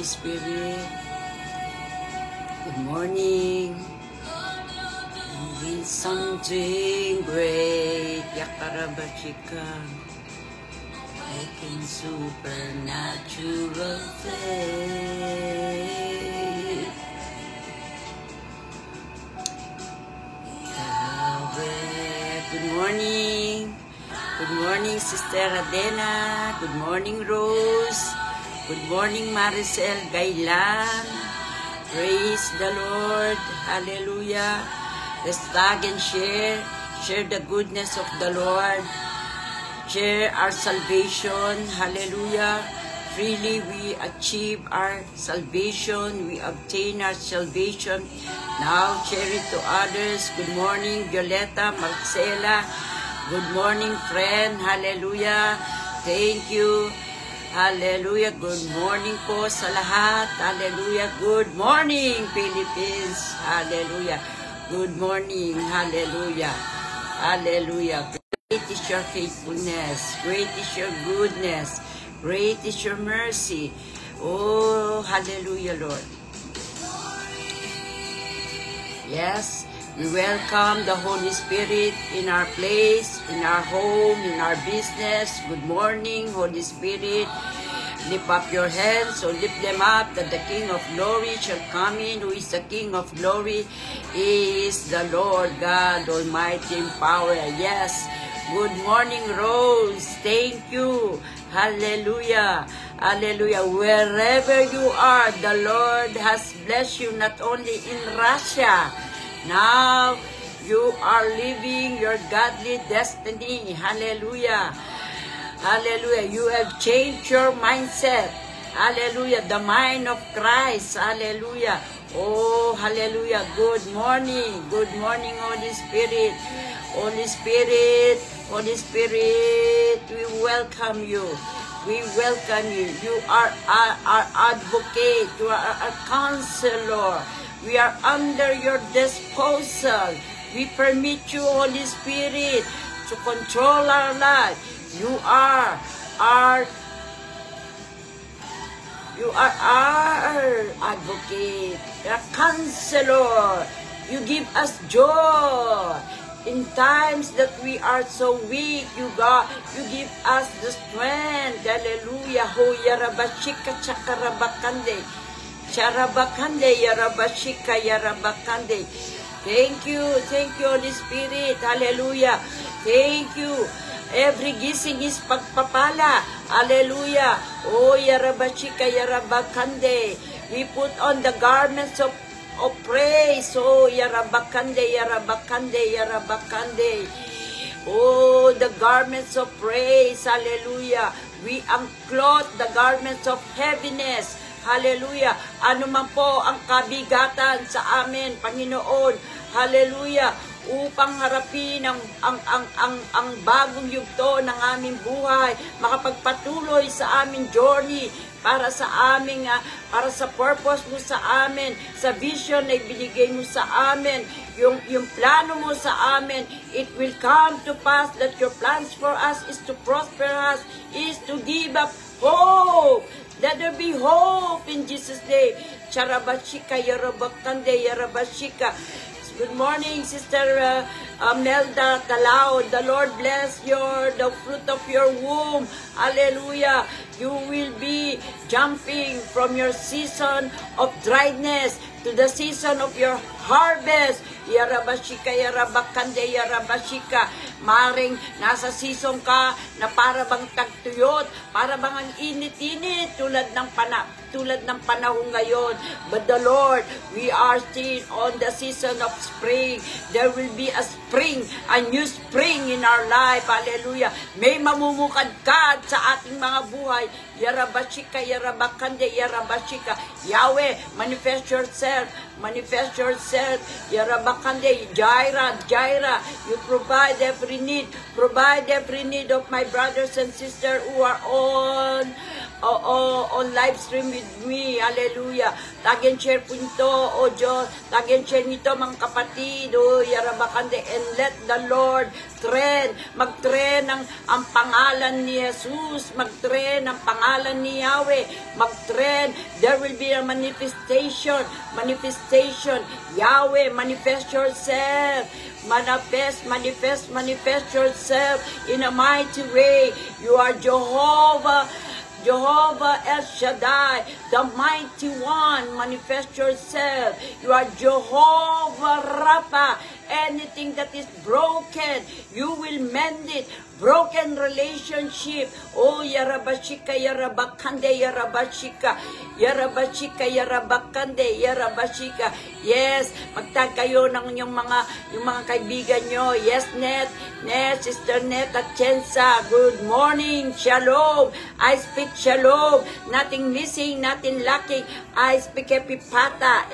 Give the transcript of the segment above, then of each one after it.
Holy Spirit. Good morning. With something great, Yakarabachika, like in supernatural faith. Yahweh. Good morning. Good morning, Sister Adena. Good morning, Rose. Good morning, Maricel Gailan. Praise the Lord. Hallelujah. Let's tag and share. Share the goodness of the Lord. Share our salvation. Hallelujah. Freely we achieve our salvation. We obtain our salvation. Now share it to others. Good morning, Violeta, Marcela. Good morning, friend. Hallelujah. Thank you. Hallelujah. Good morning po sa lahat. Hallelujah. Good morning, Philippines. Hallelujah. Good morning. Hallelujah. Hallelujah. Great is your faithfulness. Great is your goodness. Great is your mercy. Oh, hallelujah, Lord. Yes. We welcome the Holy Spirit in our place, in our home, in our business. Good morning, Holy Spirit. Lift up your hands, so lift them up, that the King of Glory shall come in. Who is the King of Glory? He is the Lord God Almighty in power. Yes. Good morning, Rose. Thank you. Hallelujah. Hallelujah. Wherever you are, the Lord has blessed you, not only in Russia. Now, you are living your godly destiny. Hallelujah. Hallelujah. You have changed your mindset. Hallelujah. The mind of Christ. Hallelujah. Oh, hallelujah. Good morning. Good morning, Holy Spirit. Holy Spirit. Holy Spirit. We welcome you. We welcome you. You are our advocate. You are our counselor. We are under your disposal. We permit you, Holy Spirit, to control our life. You are our advocate, our counselor. You give us joy. In times that we are so weak, you give us the strength. Hallelujah. Ho yarabashika chakarabakande. Charabakande, Yarabashika, Yarabakande. Thank you, Holy Spirit. Hallelujah. Thank you. Every gising is pagpapala. Hallelujah. Oh, Yarabashika, Yarabakande. We put on the garments of praise. Oh, Yarabakande, Yarabakande, Yarabakande. Oh, the garments of praise. Hallelujah. We unclothe the garments of heaviness. Hallelujah. Ano man po ang kabigatan sa amin, Panginoon. Hallelujah. Upang harapin ang bagong yugto ng aming buhay, makapagpatuloy sa aming journey para sa aming para sa purpose mo sa amin, sa vision na ibinigay mo sa amin, yung plano mo sa amin, it will come to pass that your plans for us is to prosper us, is to give up hope. Let there be hope in Jesus' name. Charabashika, Yarabakande, Yarabashika. Good morning, Sister Melda Talao. The Lord bless the fruit of your womb. Hallelujah. You will be jumping from your season of dryness to the season of your harvest. Yarabashika, Yarabakande, Yarabashika. Maring nasa season ka na para bang tagtuyot, para bang ang init-init tulad ng panahon ngayon. But the Lord, we are still on the season of spring. There will be a spring, a new spring in our life. Hallelujah. May mamumukadkad sa ating mga buhay. Yarabashika, Yarabakande, Yarabashika. Yahweh, manifest yourself. Manifest yourself. Yarabakande, Jaira, you provide every need. Provide every need of my brothers and sisters who are on on live stream with me. Hallelujah. Tag and share po nito, o Diyos. Tag and share nito, mga kapatid. O, yarabakande. And let the Lord trend. Mag-trend ang pangalan ni Jesus. Mag-trend ang pangalan ni Yahweh. Mag-trend. There will be a manifestation. Manifestation. Yahweh, manifest yourself. Manifest yourself in a mighty way. You are Jehovah El Shaddai, the mighty one. Manifest yourself. You are Jehovah Rapha. Anything that is broken, you will mend it. Broken relationship. Oh, yarabashika, yarabakande, yarabashika. Yarabashika, yarabakande, yarabashika. Yes, magtag kayo ng yung mga kaibigan nyo. Yes, Net, Sister Net at Chensa. Good morning, shalom. I speak shalom. Nothing missing, nothing lacking. I speak epipata,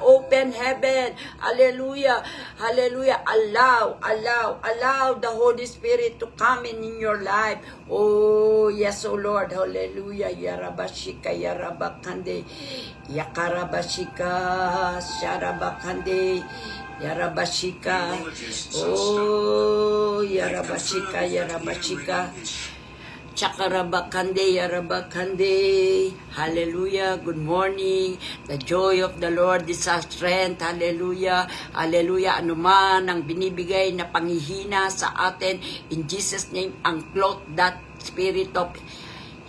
open heaven. Hallelujah. Hallelujah. Allow the Holy Spirit to come in your life. Oh, yes, oh Lord. Hallelujah. Yarabashika, yarabakande. Yakarabashika, sharabakande. Yarabashika. Oh, yarabashika, yarabashika. Chakarabakande, yarabakande. Hallelujah. Good morning. The joy of the Lord is our strength. Hallelujah. Hallelujah. Ano man ang binibigay na panghihina sa atin, in Jesus' name, unclothe that spirit of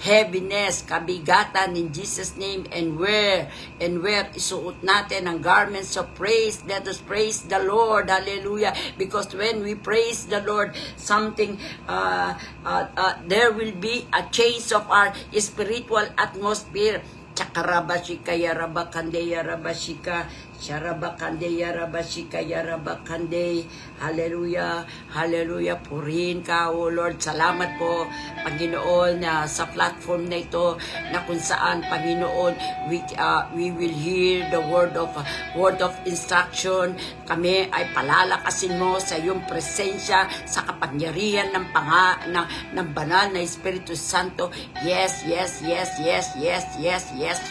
heaviness, kabigatan, in Jesus' name, and where isuot natin ang garments of praise. Let us praise the Lord. Hallelujah. Because when we praise the Lord, something, there will be a change of our spiritual atmosphere. Chakarabashika, yarabakande, yarabashika. Sharabakande, yarabashika, yarabakande. Hallelujah. Hallelujah. Purihin ka, O Lord. Salamat po, Panginoon, sa platform na ito, na kung saan, Panginoon, we will hear the word of instruction. Kami ay palalakasin mo sa iyong presensya, sa kapangyarihan ng banal na Espiritu Santo. Yes,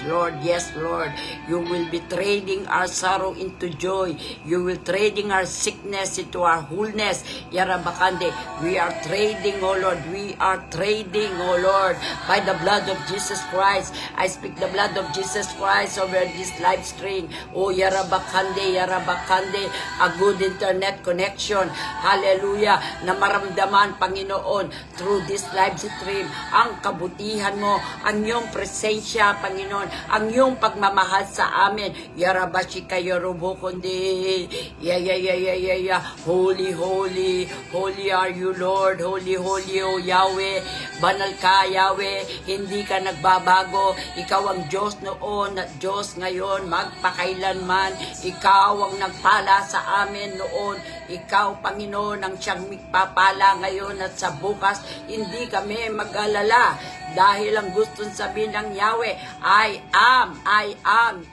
Lord. Yes, Lord. You will be trading our sorrow into joy. You will trading our sickness into our wholeness. Yarabakande, we are trading, oh Lord. We are trading, oh Lord, by the blood of Jesus Christ. I speak the blood of Jesus Christ over this live stream. Oh, yarabakande, a good internet connection. Hallelujah. Na maramdaman, Panginoon, through this live stream, ang kabutihan mo, ang iyong presensya, Panginoon, ang iyong pagmamahal sa amin. Yarabashika, yarubukundi. Holy are you, Lord. Holy, oh Yahweh. Banal ka, Yahweh. Hindi ka nagbabago. Ikaw ang Diyos noon at Diyos ngayon, magpakailanman. Ikaw ang nagpala sa amin noon. Ikaw, Panginoon, ang siyang magpapala ngayon at sa bukas. Hindi kami mag-alala. Dahil ang gustong sabihin ng Yahweh, I am.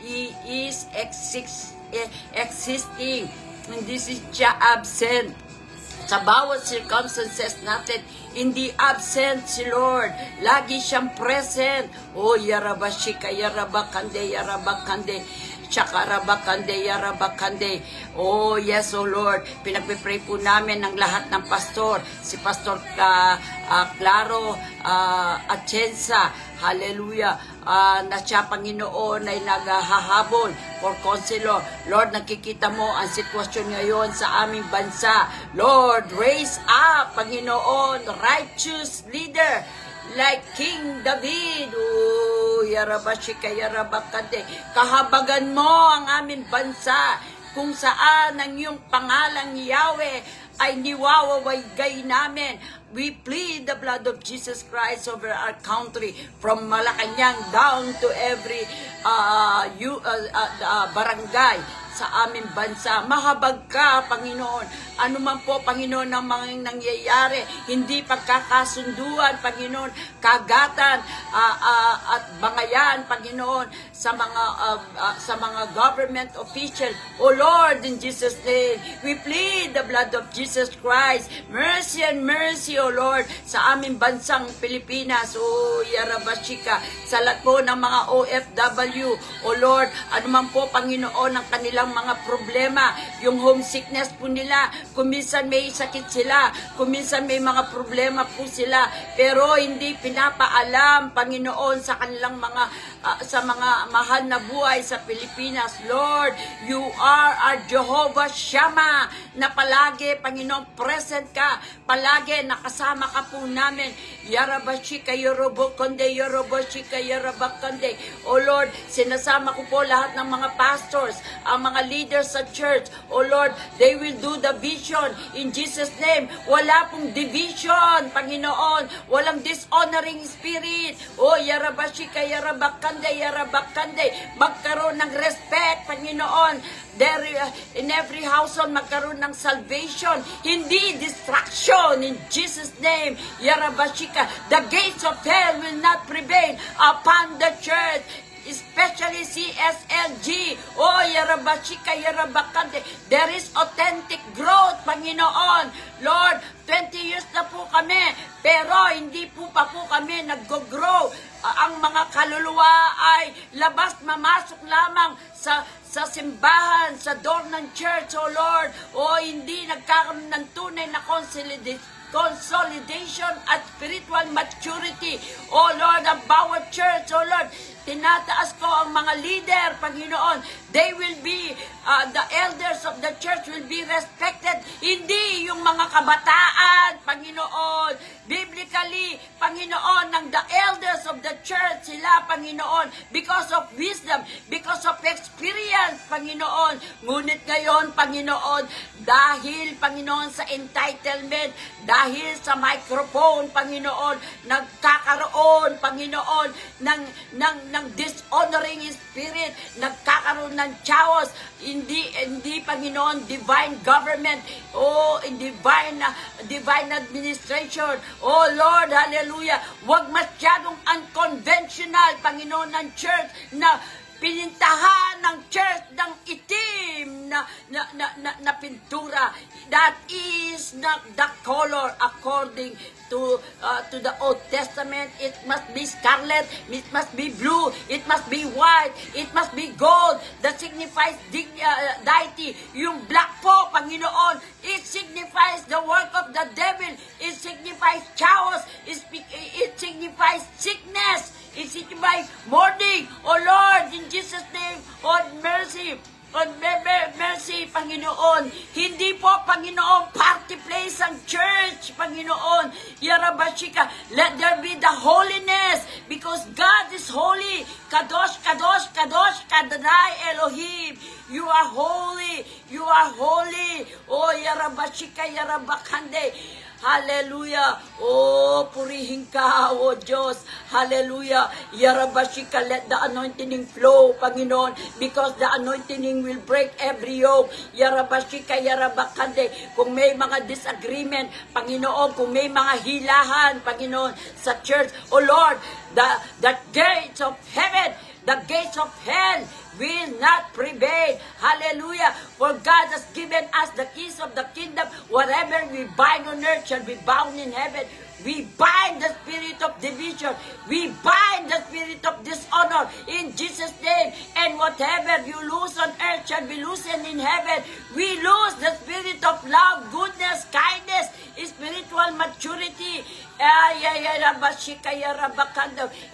He is existing. Hindi siya absent. Sa bawat circumstances natin, hindi absent si Lord. Lagi siyang present. Oh, yarabashika, yarabakande. Chakarabakande. Oh, yes, oh Lord. Pinagpipray po namin ng lahat ng pastor. Si Pastor Claro Atienza. Hallelujah. Na siya, Panginoon, ay naghahabol for counselor. Lord, nakikita mo ang sitwasyon ngayon sa aming bansa. Lord, raise up, Panginoon, righteous leader like King David. Oh, yarabashika, yarabakande. Kahabagan mo ang aming bansa kung saan ang iyong pangalang Yahweh ay niwawawagay namin. We plead the blood of Jesus Christ over our country, from Malacanang down to every barangay, sa aming bansa. Mahabag ka, Panginoon. Ano man po, Panginoon, ng mga nangyayari, hindi pagkakasunduan, Panginoon, kagatan at bangayan, Panginoon, sa mga government official. O Lord, in Jesus' name, we plead the blood of Jesus Christ. Mercy and mercy, O Lord, sa aming bansang Pilipinas. O Yarabashika, sa lahat po ng mga OFW. O Lord, ano man po, Panginoon, ang kanilang mga problema, yung homesickness po nila, kuminsan may sakit sila, kuminsan may mga problema po sila, pero hindi pinapaalam, Panginoon, sa kanilang sa mga mahal na buhay sa Pilipinas. Lord, you are our Jehovah Shammah, na palagi, Panginoon, present ka, palagi nakasama ka po namin. Yarabashika, Yorobokonde, Yorobashika, Yarabakande. O Lord, sinasama ko po lahat ng mga pastors, ang mga leaders sa church. O Lord, they will do the vision in Jesus' name. Wala pong division, Panginoon. Walang dishonoring spirit. O Yarabashika, Yarabakande, Yarabakande. Magkaroon ng respect, Panginoon. There, in every household, magkaroon ng salvation. Hindi distraction. In Jesus' name, Yarabashika, the gates of hell will not prevail upon the church, especially CSLG. Oh, Yarabashika, Yarabakante. There is authentic growth, Panginoon. Lord, 20 years na po kami, pero hindi po pa po kami nag-grow. Ang mga kaluluwa ay labas, mamasok lamang sa simbahan, sa door ng church, oh Lord. O hindi nagkakaroon ng tunay na consolidation at spiritual maturity. Oh Lord, ang bawat church, oh Lord, tinataas ko ang mga leader, Panginoon. They will be, the elders of the church will be respected. Hindi yung mga kabataan, Panginoon. Biblically, Panginoon, ng the elders of the church, sila, Panginoon, because of wisdom, because of experience, Panginoon. Ngunit ngayon, Panginoon, dahil, Panginoon, sa entitlement, dahil sa microphone, Panginoon, nagkakaroon, Panginoon, ng dishonoring spirit, nagkakaroon ng chaos, hindi, Panginoon, divine government, divine administration. Oh Lord, hallelujah, wag masyadong unconventional, Panginoon, ng church, na pinintahan ng church ng itim na pintura. That is not the color according to the Old Testament. It must be scarlet, it must be blue, it must be white, it must be gold. That signifies deity. Yung black po, Panginoon, it signifies the work of the devil. It signifies chaos. It signifies sickness. It signifies mourning. Oh Lord, in Jesus' name, oh mercy. On mercy, Panginoon. Hindi po, Panginoon, party place ang church, Panginoon. Yarabashika, let there be the holiness, because God is holy. Kadosh, Kadosh, Kadosh, Kadonai Elohim. You are holy. You are holy. Oh, Yarabashika, Yarabakande. Hallelujah. Oh, purihin ka, oh Diyos. Hallelujah. Yarabashika, let the anointing flow, Panginoon, because the anointing will break every yoke. Yarabashika, Yarabakande. Kung may mga disagreement, Panginoon, kung may mga hilahan, Panginoon, sa church, oh Lord, the gates of heaven, the gates of hell will not prevail. Hallelujah. For God has given us the keys of the kingdom. Whatever we bind on earth shall be bound in heaven. We bind the spirit of division. We bind the spirit of dishonor in Jesus' name. And whatever you lose on earth shall be loosened in heaven. We lose the spirit of love, goodness, kindness, spiritual maturity.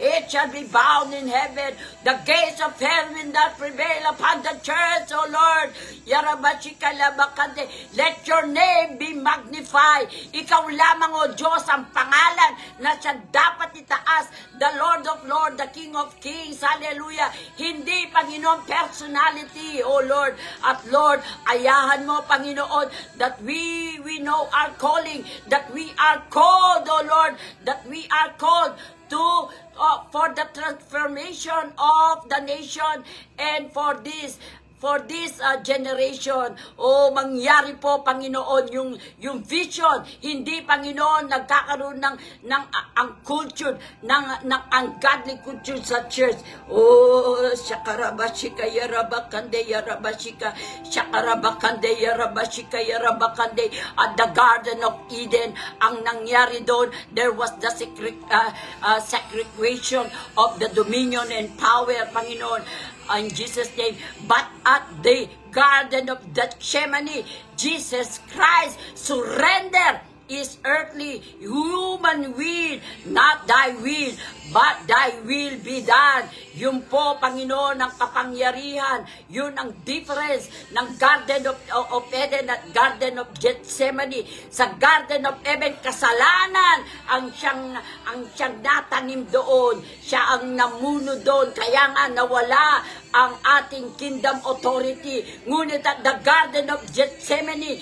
It shall be bound in heaven. The gates of hell will not prevail upon the church, O Lord. Let your name be magnified. Ikaw lamang, O Diyos, ang pangalan na siya dapat itaas. The Lord of Lords, the King of Kings. Hallelujah. Hindi, Panginoon, personality, O Lord. At Lord, ayahan mo, Panginoon, that we know our calling, that we are called, O Lord, that we are called to for the transformation of the nation, and for this, for this generation. Mangyari po, Panginoon, yung vision. Hindi, Panginoon, nagkakaroon ng uncultured, ng ungodly culture sa church. Shakarabashika, Yarabakande, Yarabashika, Shakarabakande, Yarabashika, Yarabakande. At the Garden of Eden, ang nangyari doon, there was the segregation of the dominion and power, Panginoon, in Jesus' name. But at the Garden of Gethsemane, Jesus Christ surrendered His earthly human will, not thy will, but thy will be done. Yun po, Panginoon, ang kapangyarihan. Yun ang difference ng Garden of Eden at Garden of Gethsemane. Sa Garden of Eden, kasalanan ang siyang natanim doon. Siya ang namuno doon. Kaya nga nawala ang ating kingdom authority. Ngunit at the Garden of Gethsemane,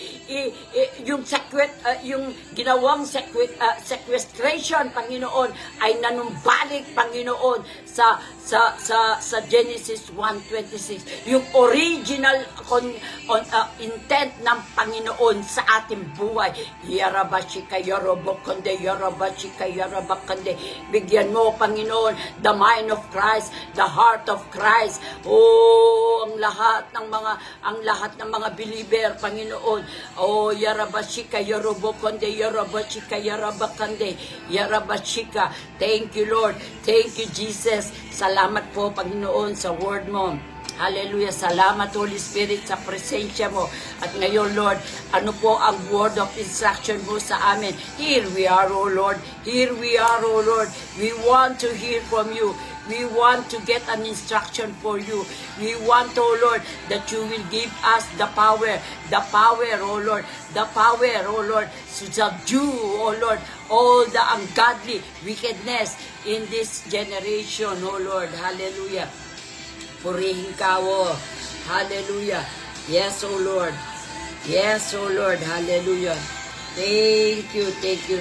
yung ginawang sequestration, Panginoon, ay nanumbalik, Panginoon, sa Genesis 1:26. Yung original intent ng Panginoon sa ating buhay. Yarabashika, Yarabakande, Yarabashika, Yarabakande. Bigyan mo, Panginoon, the mind of Christ, the heart of Christ. Ang lahat ng mga believer, Panginoon. Yarabashika, Yarabakande, Yarabashika, Yarabakande, Yarabashika. Thank you, Lord. Thank you, Jesus. Salamat po, Panginoon, sa word mo. Hallelujah. Salamat, Holy Spirit, sa presensya mo. At ngayon, Lord, ano po ang word of instruction mo sa amin? Here we are, O Lord. Here we are, O Lord. We want to hear from you. We want to get an instruction for you. We want, O Lord, that you will give us the power, O Lord, the power, O Lord, to subdue, O Lord, all the ungodly wickedness in this generation, O Lord. Hallelujah. Purihin ka, O. Hallelujah. Yes, O Lord. Yes, O Lord. Hallelujah. Thank you, thank you.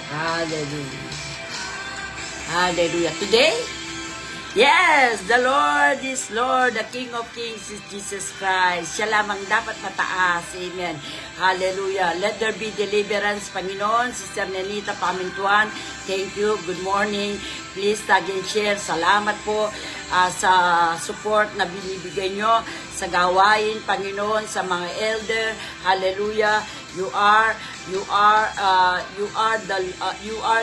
Hallelujah. Hallelujah. Today, yes, the Lord is Lord, the King of Kings is Jesus Christ. Siya lamang dapat mataas. Amen. Hallelujah. Let there be deliverance, Panginoon. Sister Nenita Pamintuan, thank you. Good morning. Please tag and share. Salamat po sa support na binibigay nyo sa gawain, Panginoon, sa mga elder. Hallelujah. You are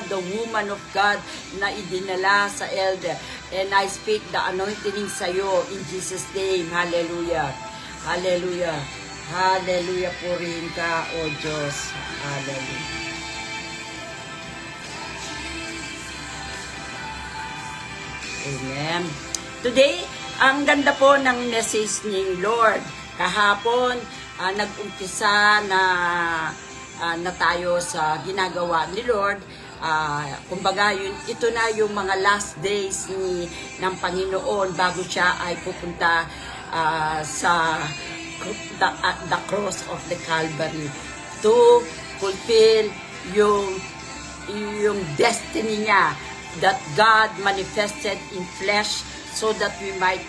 the woman of God na idinala sa elder. And I speak the anointing sa iyo in Jesus' name. Hallelujah. Hallelujah. Hallelujah. Purihin ka, O Diyos. Hallelujah. Amen. Today, ang ganda po ng message ni Lord. Kahapon, nag-umpisa na tayo sa ginagawa ni Lord. Kumbaga, ito na yung mga last days ng Panginoon bago siya ay pupunta sa the cross of the Calvary to fulfill yung destiny niya that God manifested in flesh so that we might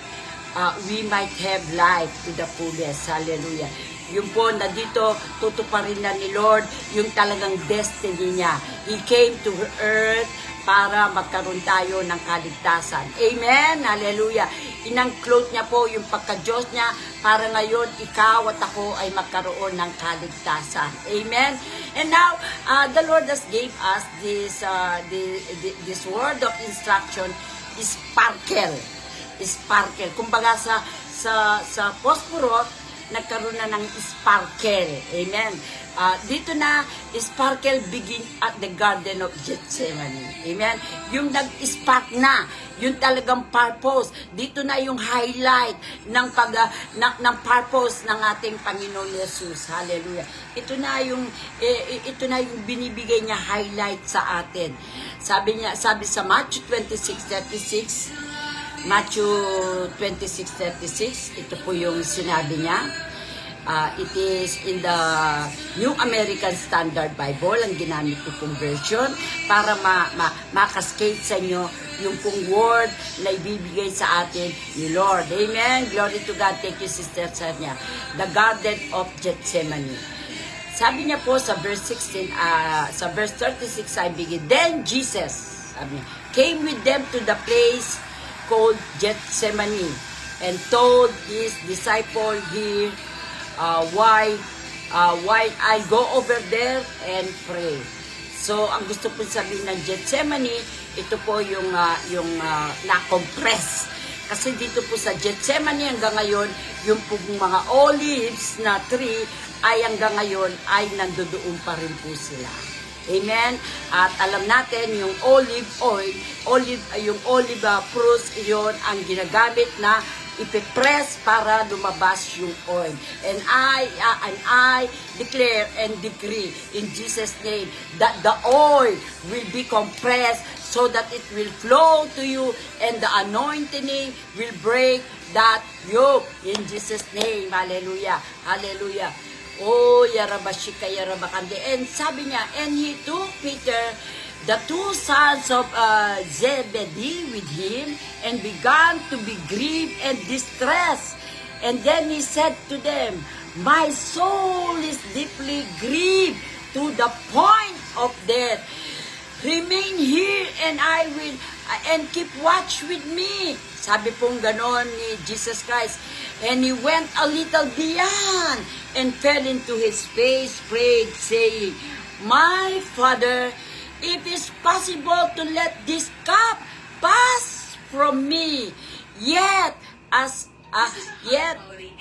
have life to the fullest. Hallelujah. Yung po na dito, tutuparin na ni Lord yung talagang destiny niya. He came to earth para magkaroon tayo ng kaligtasan. Amen? Hallelujah. Inangclose niya po yung pagka-Diyos niya para ngayon ikaw at ako ay magkaroon ng kaligtasan. Amen? And now, the Lord has gave us this word of instruction, sparkle. Sparkle. Kumbaga sa phosphorus, nagkaroon na ng sparkle. Amen. Dito na, sparkle begin at the Garden of Gethsemane. Amen. Yung nag-spark na, yung talagang purpose. Dito na yung highlight ng purpose ng ating Panginoon Jesus. Hallelujah. Ito na yung binibigay niya highlight sa atin. Sabi sa Matthew 26:36, Matthew 26:36, ito po yung sinabi niya. It is in the New American Standard Bible, ang ginamit ko pong version, para makaskate sa inyo yung pong word na ibibigay sa atin ni Lord. Amen? Glory to God. Thank you, Sister Sanya. The Garden of Gethsemane. Sabi niya po sa verse 16, sa verse 36, I begin, then Jesus, sabi niya, came with them to the place called Gethsemane and told his disciple here, why I go over there and pray. So, ang gusto po sabihin ng Gethsemane, ito po yung na-compress. Kasi dito po sa Gethsemane hanggang ngayon, yung po mga olives na tree ay hanggang ngayon ay nandoon pa rin po sila. Amen? At alam natin yung olive oil, yung olive fruits, yon ang ginagamit na ipipress para lumabas yung oil. And I declare and decree in Jesus' name that the oil will be compressed so that it will flow to you and the anointing will break that yoke in Jesus' name. Hallelujah. Hallelujah. Oh, yarabashika, yarabakande. And sabi niya, and he took Peter, the two sons of Zebedee with him, and began to be grieved and distressed. And then he said to them, my soul is deeply grieved to the point of death. Remain here and I will, and keep watch with me. Sabi pong ganon ni Jesus Christ. And he went a little beyond and fell into his face, prayed, saying, my Father, if it's possible to let this cup pass from me, yet,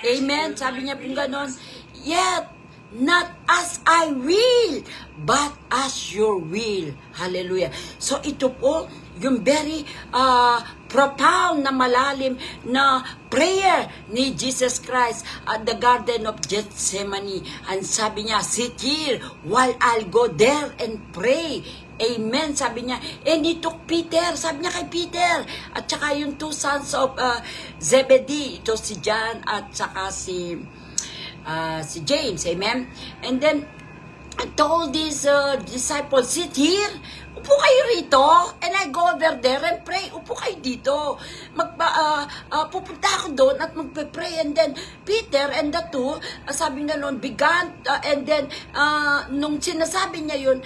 amen, sabi niya pong ganon, yet, not as I will, but as your will. Hallelujah. So ito po, yung very profound na malalim na prayer ni Jesus Christ at the Garden of Gethsemane. And sabi niya, sit here while I'll go there and pray. Amen, sabi niya. And he took Peter, sabi niya kay Peter, at saka yung two sons of Zebedee, ito si John at saka si James, amen? And then, I told these disciples, sit here, upo kayo rito, and I go over there and pray, upo kayo dito. Pupunta ako doon at magpe-pray, and then Peter and the two, sabi nga noon, began, and then, nung sinasabi niya yun,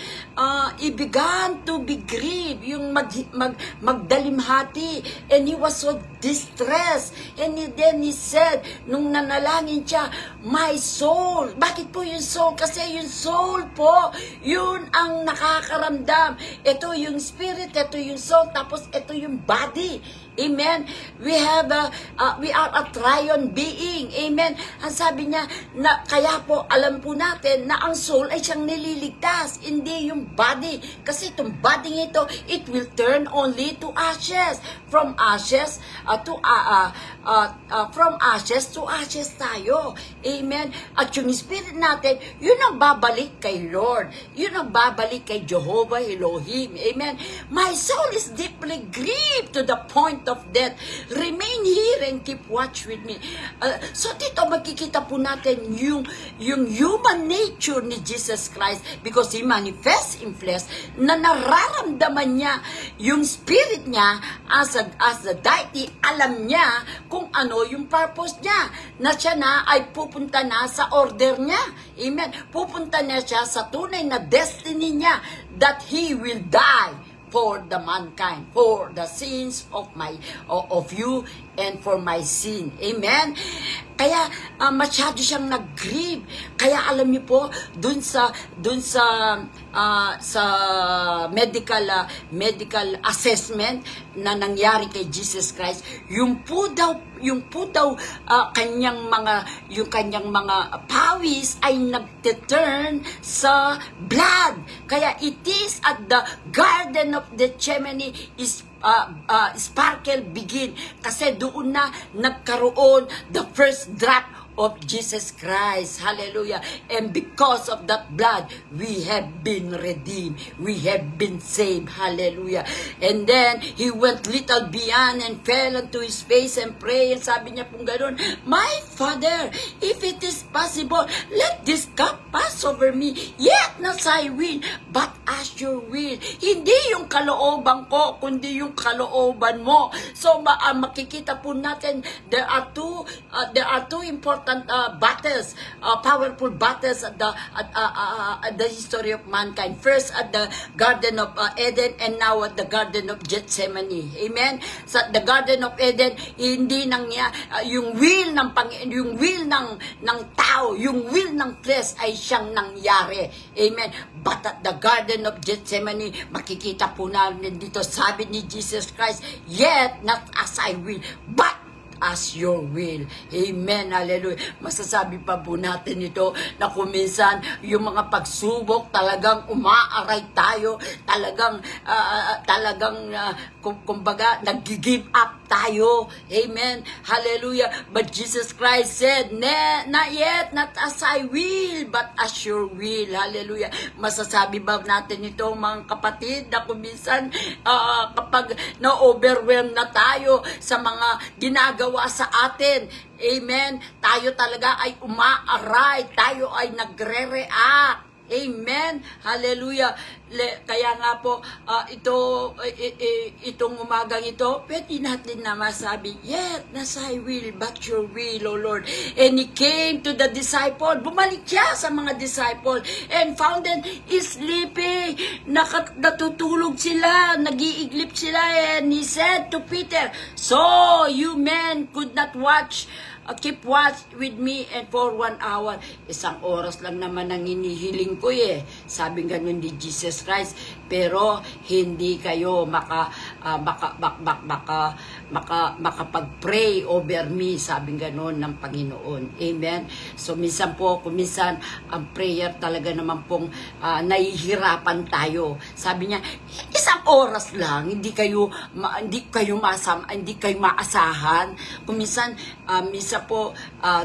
he began to be grieved, yung magdalimhati, and he was so distressed, and then he said, nung nanalangin siya, my soul, bakit po yung soul? Kasi yung soul po, yun ang nakakaramdam. Ito yung spirit, ito yung soul, tapos ito yung body. Amen. We are a triune being. Amen. Ang sabi niya, na kaya po alam po natin na ang soul ay siyang nililigtas, hindi yung body. Kasi itong body ito, it will turn only to ashes. From ashes to ashes tayo. Amen. At yung spirit natin, yun ang babalik kay Lord. Yun ang babalik kay Jehovah Elohim. Amen. My soul is deeply grieved to the point of death. Remain here and keep watch with me. So dito makikita po natin yung human nature ni Jesus Christ because He manifests in flesh na nararamdaman niya yung spirit niya as the deity. Alam niya kung ano yung purpose niya na siya na ay pupunta na sa order niya. Amen. Pupunta na siya sa tunay na destiny niya that He will die for the mankind, for the sins of you and for my sin. Amen. Kaya masyado siyang nag-grieve. Kaya alam niyo po, dun sa medical assessment na nangyari kay Jesus Christ, yung po daw kanyang mga pawis ay nagte-turn sa blood. Kaya it is at the Garden of Gethsemane is sparkle begin. Kasi doon na nagkaroon the first drop of Jesus Christ. Hallelujah. And because of that blood, we have been redeemed. We have been saved. Hallelujah. And then, he went little beyond and fell onto his face and prayed. And sabi niya pong gano'n, My Father, if it is possible, let this cup pass over me. Yet not I will, but as your will. Hindi yung kalooban ko, kundi yung kalooban mo. So, makikita po natin, there are two important battles, powerful battles at the history of mankind. First at the Garden of Eden, and now at the Garden of Gethsemane. Amen? Sa the Garden of Eden, hindi yung will ng tao, yung will ng flesh ay siyang nangyari. Amen? But at the Garden of Gethsemane, makikita po namin dito, sabi ni Jesus Christ, yet not as I will, but as your will. Amen. Hallelujah. Masasabi pa po natin ito na kuminsan yung mga pagsubok talagang umaaray tayo, kumbaga nag-give up tayo. Amen. Hallelujah. But Jesus Christ said, not yet, not as I will, but as your will. Hallelujah. Masasabi ba natin ito mga kapatid na kuminsan kapag na-overwhelm na tayo sa mga ginagawa sa atin, amen, tayo talaga ay umaaray, tayo ay nagre-react. Amen. Hallelujah. Kaya nga po, itong umagang ito, pwede natin na masabi, yet, not I will, but your will, O Lord. And he came to the disciple. Bumalik siya sa mga disciple and found them sleeping. Natutulog sila, nag-iiglip sila. And he said to Peter, so you men could not watch, keep watch with me and for 1 hour. Isang oras lang naman ang hinihiling ko eh. Sabi ganun ni Jesus Christ. Pero hindi kayo makapag-pray over me. Sabi ganun ng Panginoon. Amen. So minsan po, kuminsan ang prayer talaga naman pong nahihirapan tayo. Sabi niya, isang oras lang, hindi kayo maasahan. Kuminsan, minsan po,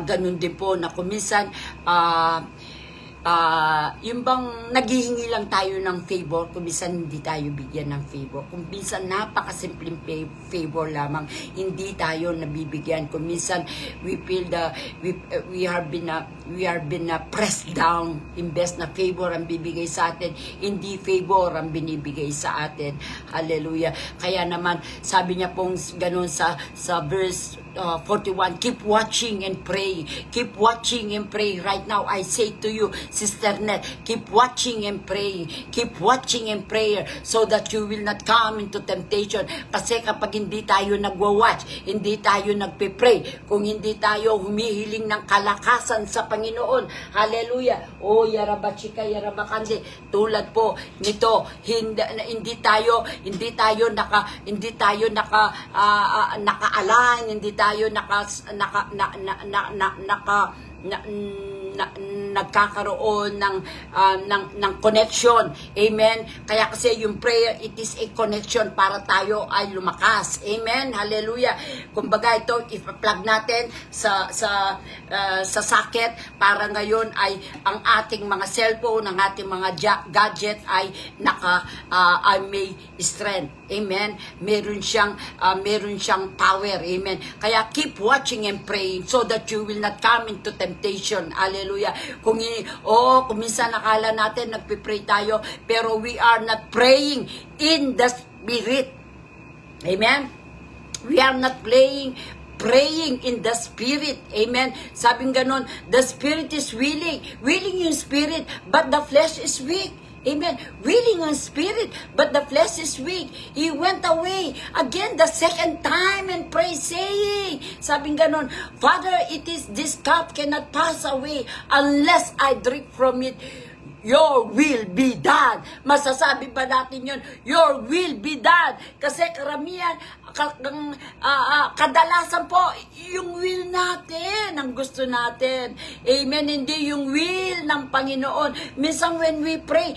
ganun din po na kuminsan, yung bang naghihingi lang tayo ng favor, kuminsan hindi tayo bigyan ng favor. Kuminsan napakasimpleng favor lamang, hindi tayo nabibigyan. Kuminsan we feel we are been pressed down. Imbes na favor ang bibigay sa atin, hindi favor ang binibigay sa atin. Hallelujah. Kaya naman sabi niya pong ganun sa verse 41, keep watching and pray. Keep watching and pray. Right now, I say to you, Sister Net, keep watching and praying. Keep watching and prayer so that you will not come into temptation. Kasi kapag hindi tayo nagwa-watch, hindi tayo nagpe-pray, kung hindi tayo humihiling ng kalakasan sa Panginoon, hallelujah, yarabachika, yarabakande, tulad po nito, hindi tayo naka-align, hindi tayo nagkakaroon ng connection. Amen. Kaya kasi yung prayer, it is a connection para tayo ay lumakas. Amen. Hallelujah. Kumbaga ito, i-plug natin sa socket para ngayon ay ang ating mga cellphone, ang ating mga gadget ay may strength. Amen. Meron siyang power. Amen. Kaya keep watching and praying so that you will not come into temptation. Hallelujah. Kung minsan nakala natin nagpipray tayo, pero we are not praying in the Spirit. Amen. We are not praying in the Spirit. Amen. Sabing ganon, the Spirit is willing. Willing yung Spirit, but the flesh is weak. Amen. Willing on spirit, but the flesh is weak. He went away again the second time and prayed, saying, sabing ganon, Father, this cup cannot pass away unless I drink from it. your will be done. Masasabi ba natin yun? Your will be done. Kasi karamihan, kadalasan po, yung will natin, ang gusto natin. Amen? Hindi yung will ng Panginoon. Minsan when we pray,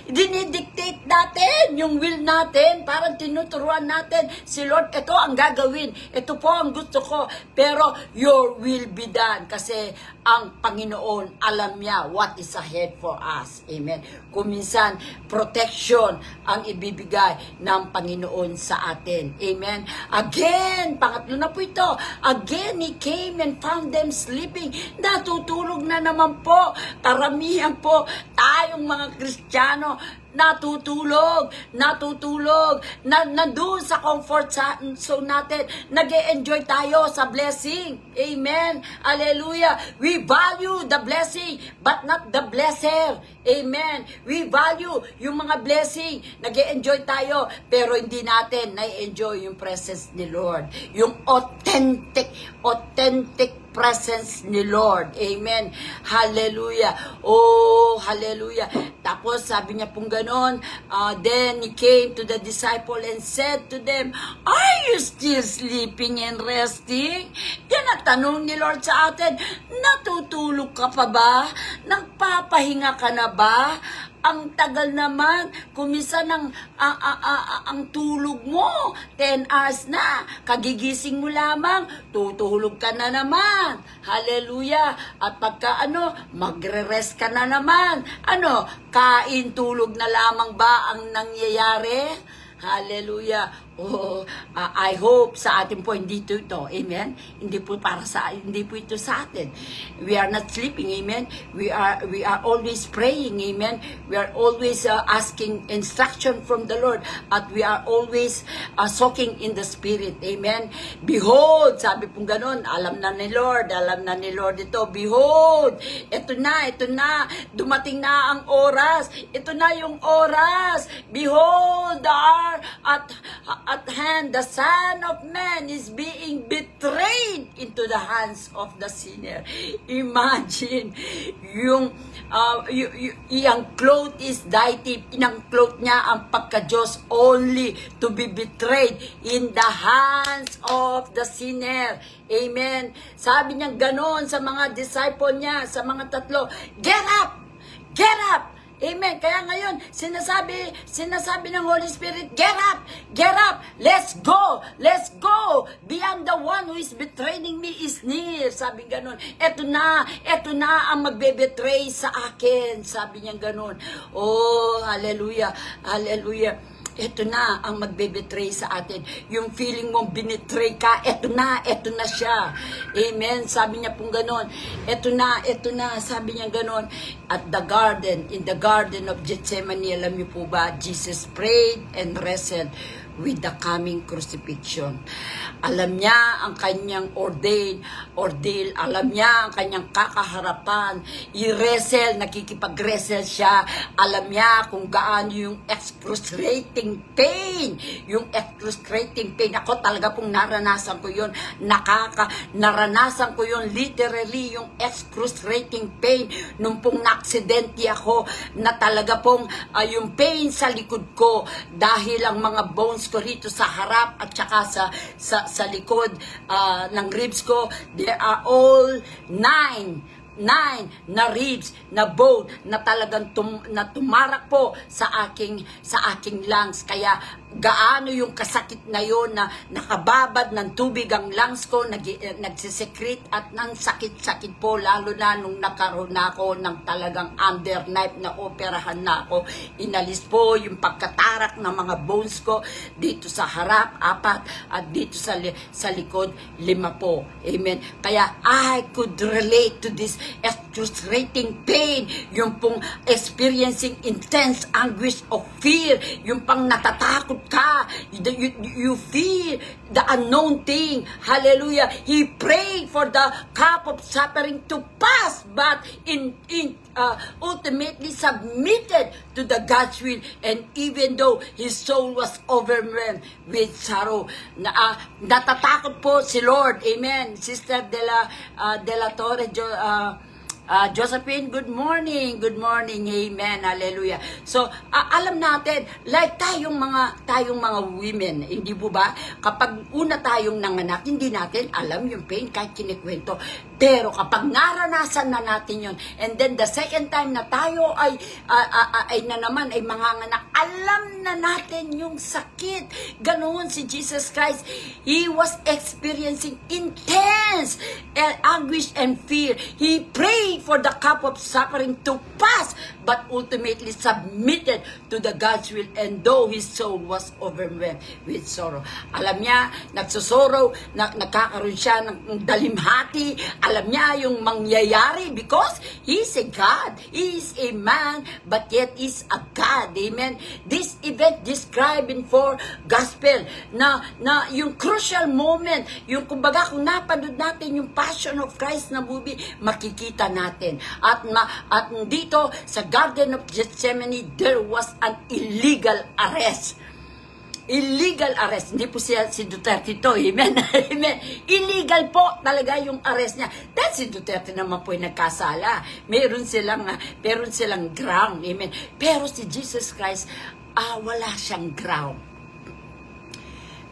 dinidictate natin yung will natin. Parang tinuturuan natin, si Lord, ito ang gagawin. Ito po ang gusto ko. Pero your will be done. Kasi ang Panginoon, alam niya what is ahead for us. Amen. Kung minsan, protection ang ibibigay ng Panginoon sa atin. Amen. Again, pangatlo na po ito. Again, He came and found them sleeping. Natutulog na naman po. Karamihan po tayong mga Kristiyano, natutulog, nandun sa comfort zone natin, nag-e-enjoy tayo sa blessing. Amen. Hallelujah. We value the blessing, but not the blesser. Amen. We value yung mga blessing, nag-e-enjoy tayo, pero hindi natin na-enjoy yung presence ni Lord. Yung authentic presence ni Lord. Amen. Hallelujah. Oh, hallelujah. Tapos sabi niya pong ganon, then He came to the disciple and said to them, are you still sleeping and resting? Yan ang tanong ni Lord sa atin, natutulog ka pa ba? Nagpapahinga ka na ba? Ang tagal naman, kumisa ng ang tulog mo, 10 hours na, kagigising mo lamang, tutulog ka na naman. Hallelujah. At pagka magre-rest ka na naman. Kain, tulog na lamang ba ang nangyayari? Hallelujah. Oh, I hope sa atin po hindi ito. Amen. Hindi po ito sa atin. We are not sleeping. Amen. We are always praying. Amen. We are always asking instruction from the Lord, at we are always soaking in the Spirit. Amen. Behold, sabi pong ganon, alam na ni Lord ito. Behold, ito na, dumating na ang oras. Ito na yung oras. Behold, the hour at hand, the Son of Man is being betrayed into the hands of the sinner. Imagine, yung cloth is dative, inang-cloth niya ang pagka-Diyos only to be betrayed in the hands of the sinner. Amen. Sabi niya ganon sa mga disciple niya, sa mga tatlo, get up! Get up! Amen. Kaya ngayon, sinasabi ng Holy Spirit, get up, let's go, beyond the one who is betraying me is near. Sabi ganon, eto na ang magbe-betray sa akin. Sabi niya ganon. Oh, hallelujah, hallelujah. Ito na ang magbe-betray sa atin. Yung feeling mong binitray ka, ito na siya. Amen. Sabi niya pong ganon. Ito na, sabi niya ganon. At in the garden of Gethsemane, alam niyo po ba, Jesus prayed and wrestled with the coming crucifixion. Alam niya ang kanyang ordeal. Alam niya ang kanyang kakaharapan. I-wrestle, nakikipag-wrestle siya. Alam niya kung gaano yung excruciating pain. Ako talaga pong naranasan ko yun. Naranasan ko yun literally, yung excruciating pain. Nung pong na-aksidente ako, na talaga pong yung pain sa likod ko dahil ang mga bones ko rito sa harap at saka sa likod ng ribs ko, there are all 9 na ribs, na bone, na talagang tumarak po sa aking lungs. Kaya gaano yung kasakit na yun, na nakababad ng tubig ang lungs ko, nagsisekret, at ng sakit-sakit po, lalo na nung nakaroon na ako ng talagang under knife na operahan na ako. Inalis po yung pagkatarak ng mga bones ko dito sa harap, 4, at dito sa likod, 5 po. Amen. Kaya I could relate to this excruciating pain, yung pong experiencing intense anguish of fear, yung pang natatakot ka, you feel the unknown thing. Hallelujah. He prayed for the cup of suffering to pass, but ultimately submitted to the God's will, and even though his soul was overwhelmed with sorrow. Natatakot po si Lord. Amen. Sister de la Torre, Josephine, good morning. Good morning. Amen. Hallelujah. So, alam natin, like tayong mga women, hindi po ba? Kapag una tayong nanganak, hindi natin alam yung pain kahit kinikwento. Pero kapag naranasan na natin yun, and then the second time na tayo ay manganganak, alam na natin yung sakit. Ganoon si Jesus Christ. He was experiencing intense anguish and fear. He prayed for the cup of suffering to pass, but ultimately submitted to the God's will, and though his soul was overwhelmed with sorrow. Alam niya, nagsusorow, nagkakaroon siya ng dalimhati, alam niya yung mangyayari because he is a God, he is a man, but yet is a God. Amen. This event described in 4 Gospel na yung crucial moment, yung kumbaga kung napanood natin yung Passion of Christ na movie, makikita natin. At dito sa Garden of Gethsemane, there was an illegal arrest. Illegal arrest. Hindi po si Duterte to. Amen. Amen. Illegal po talaga yung arrest niya. Dahil si Duterte naman po ay nagkasala. Meron silang ground. Amen. Pero si Jesus Christ, wala siyang ground.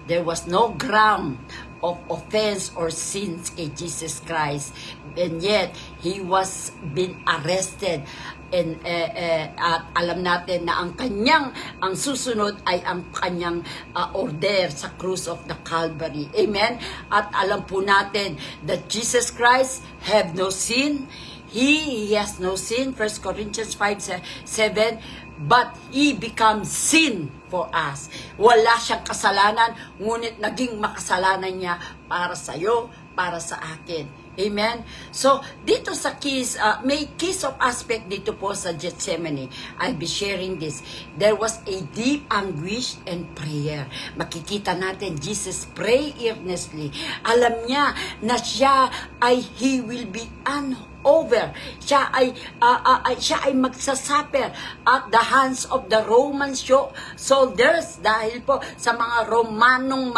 There was no ground of offense or sins kay Jesus Christ, and yet he was been arrested, and at alam natin na ang susunod ay ang kanyang order sa cross of the Calvary. Amen. At alam po natin that Jesus Christ have no sin. He has no sin. 1 Corinthians 5:7. But he becomes sin for us. Wala siyang kasalanan, ngunit naging makasalanan niya para sa iyo, para sa akin. Amen? So, dito sa kiss, may kiss of aspect dito po sa Gethsemane. I'll be sharing this. There was a deep anguish and prayer. Makikita natin, Jesus pray earnestly. Alam niya na he will be over. Siya ay magsasuffer at the hands of the Roman soldiers dahil po sa mga Romanong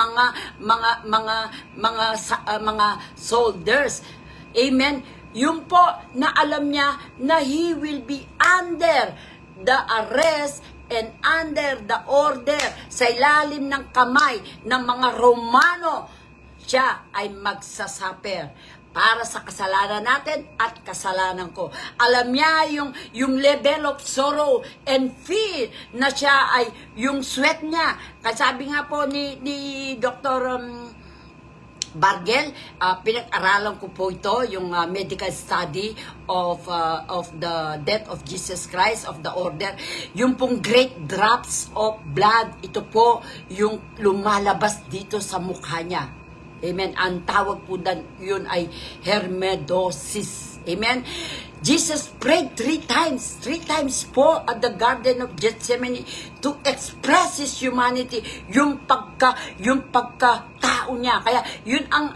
mga soldiers. Amen. Yung po na alam niya na he will be under the arrest and under the order, sa ilalim ng kamay ng mga Romano. Siya ay magsasuffer para sa kasalanan natin at kasalanan ko. Alam niya yung level of sorrow and fear na siya ay yung sweat niya. Kasabi nga po ni Dr. Bargel, pinag-aralan ko po ito, yung medical study of the death of Jesus Christ, of the order. Yung pong great drops of blood, ito po yung lumalabas dito sa mukha niya. Amen. Ang tawag po yun ay hermedosis. Amen. Jesus prayed 3 times po at the Garden of Gethsemane to express his humanity, yung pagkatao niya. Kaya yun ang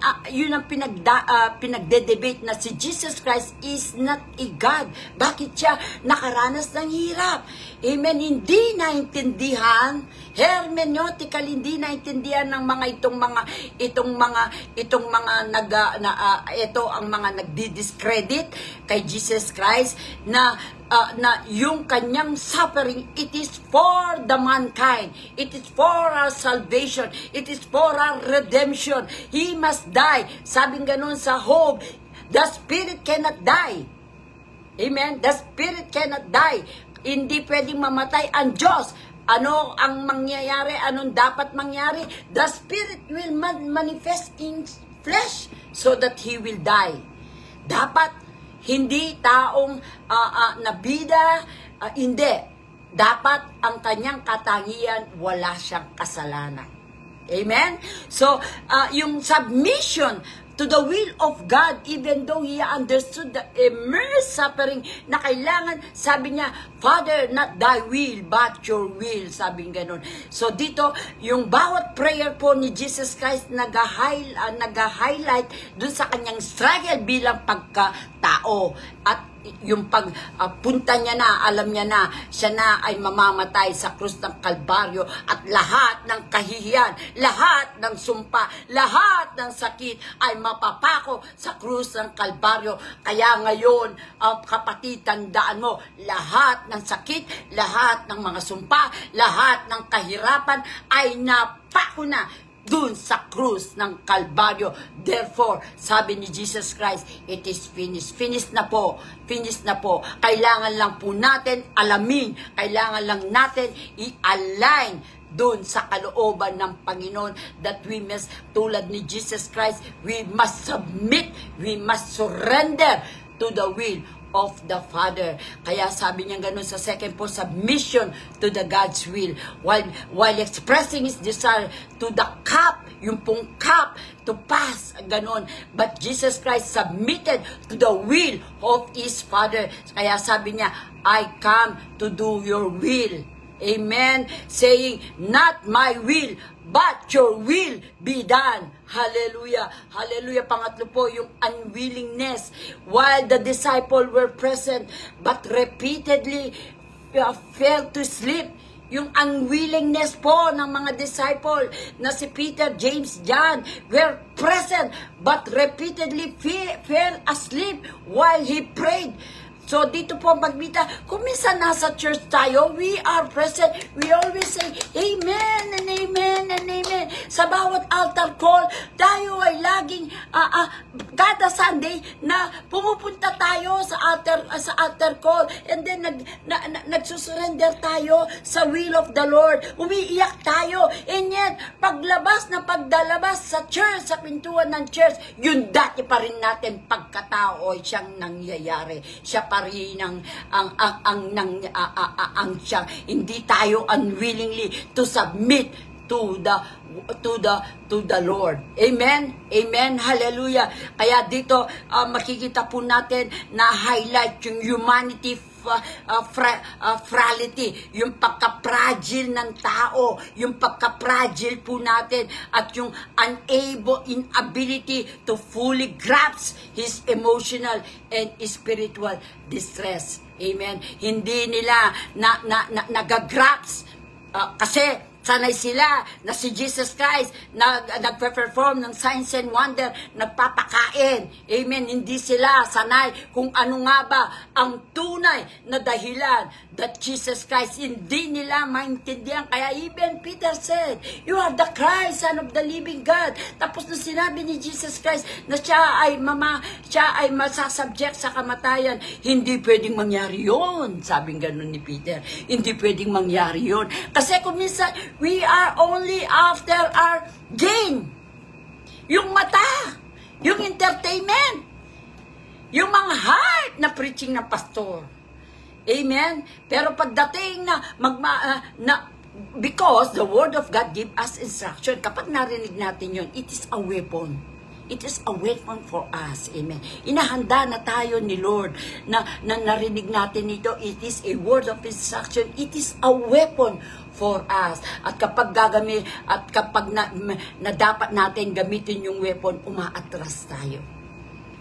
pinagde-debate na si Jesus Christ is not a God. Bakit siya nakaranas ng hirap? Amen. Hindi naintindihan, hermeneutically hindi naintindihan ng mga ito ang mga nagdi-discredit kay Jesus Christ na yung kanyang suffering, it is for the mankind. It is for our salvation. It is for our redemption. He must die. Sabing ganun sa Job, the spirit cannot die. Amen? The spirit cannot die. Hindi pwedeng mamatay ang Diyos. Ano ang mangyayari? Anong dapat mangyari? The spirit will manifest in flesh so that he will die. Dapat hindi taong nabida, hindi. Dapat ang kanyang katangian, wala siyang kasalanan. Amen? So, yung submission to the will of God, even though he understood the immense suffering na kailangan, sabi niya, Father, not thy will, but your will, sabi ganun. So dito, yung bawat prayer po ni Jesus Christ nag-highlight dun sa kanyang struggle bilang pagkatao. At yung pagpunta niya na, alam niya na, siya na ay mamamatay sa krus ng Kalbaryo at lahat ng kahihiyan, lahat ng sumpa, lahat ng sakit ay mapapako sa krus ng Kalbaryo. Kaya ngayon, kapatid, tandaan mo, lahat ng sakit, lahat ng mga sumpa, lahat ng kahirapan ay napako na dun sa krus ng Kalbaryo. Therefore, sabi ni Jesus Christ, it is finished. Finished na po. Finished na po. Kailangan lang po natin alamin, kailangan lang natin i-align dun sa kalooban ng Panginoon that we must, tulad ni Jesus Christ, we must submit, we must surrender to the will of the Father. Kaya sabi niya ganun sa second po, submission to the God's will. While expressing his desire to the cup, yung pong cup, to pass, ganun. But Jesus Christ submitted to the will of his Father. Kaya sabi niya, I come to do your will. Amen. Saying, not my will, but your will be done. Hallelujah. Hallelujah. Pangatlo po, yung unwillingness. While the disciples were present, but repeatedly fell to sleep. Yung unwillingness po ng mga disciple na si Peter, James, John were present, but repeatedly fell asleep while he prayed. So, dito po magbita, kung minsan nasa church tayo, we are present, we always say, Amen and Amen and Amen. Sa bawat altar call, tayo ay laging, kada Sunday, na pumupunta tayo sa altar call, and then nagsusurrender tayo sa will of the Lord. Umiiyak tayo, and yet, paglabas na pagdalabas sa church, sa pintuan ng church, yun dati pa rin natin pagkatao ay siyang nangyayari. Siya pa rin ang siyang, hindi tayo unwillingly to submit to the Lord. Amen? Amen? Hallelujah. Kaya dito makikita po natin na highlight yung humanity fragility, yung pagka-fragile ng tao, yung pagka-fragile po natin, at yung inability to fully grasp his emotional and spiritual distress. Amen? Hindi nila nagagrasp kasi sanay sila na si Jesus Christ nagpe-perform ng signs and wonder, nagpapakain. Amen. Hindi sila sanay kung ano nga ba ang tunay na dahilan that Jesus Christ, hindi nila maintindihan. Kaya even Peter said, you are the Christ, Son of the living God. Tapos na sinabi ni Jesus Christ na siya ay masasubject sa kamatayan, hindi pwedeng mangyari yun. Sabing ganun ni Peter. Hindi pwedeng mangyari yun. Kasi kung minsan, we are only after our gain. Yung mata, yung entertainment, yung mga hype na preaching ng pastor. Amen? Pero pagdating because the Word of God give us instruction, kapag narinig natin yun, it is a weapon. It is a weapon for us. Amen. Inahanda na tayo ni Lord na narinig natin ito. It is a word of instruction. It is a weapon for us. At kapag na dapat natin gamitin yung weapon, umaatras tayo.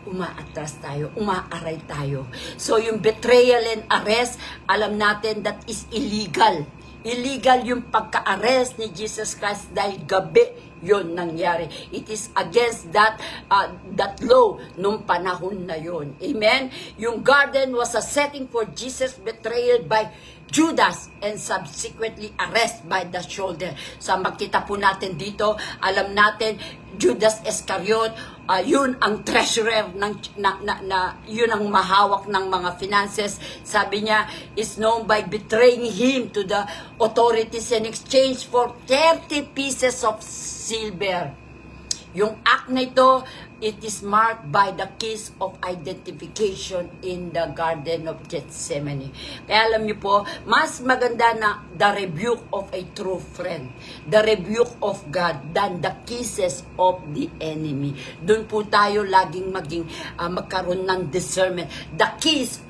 Umaaray tayo. So yung betrayal and arrest, alam natin that is illegal. Illegal yung pagka-arrest ni Jesus Christ dahil gabi yon nangyari. It is against that law nung panahon na yon. Amen? Yung garden was a setting for Jesus' betrayal by Judas and subsequently arrest by the shoulder. So makita po natin dito, alam natin, Judas Iscariot, yun ang treasurer, yun ang mahawak ng mga finances. Sabi niya, is known by betraying him to the authorities in exchange for 30 pieces of silver. Yung act na ito, it is marked by the kiss of identification in the Garden of Gethsemane. Kaya alam niyo po, mas maganda na the rebuke of a true friend, the rebuke of God, than the kisses of the enemy. Doon po tayo laging magkaroon ng discernment. The kiss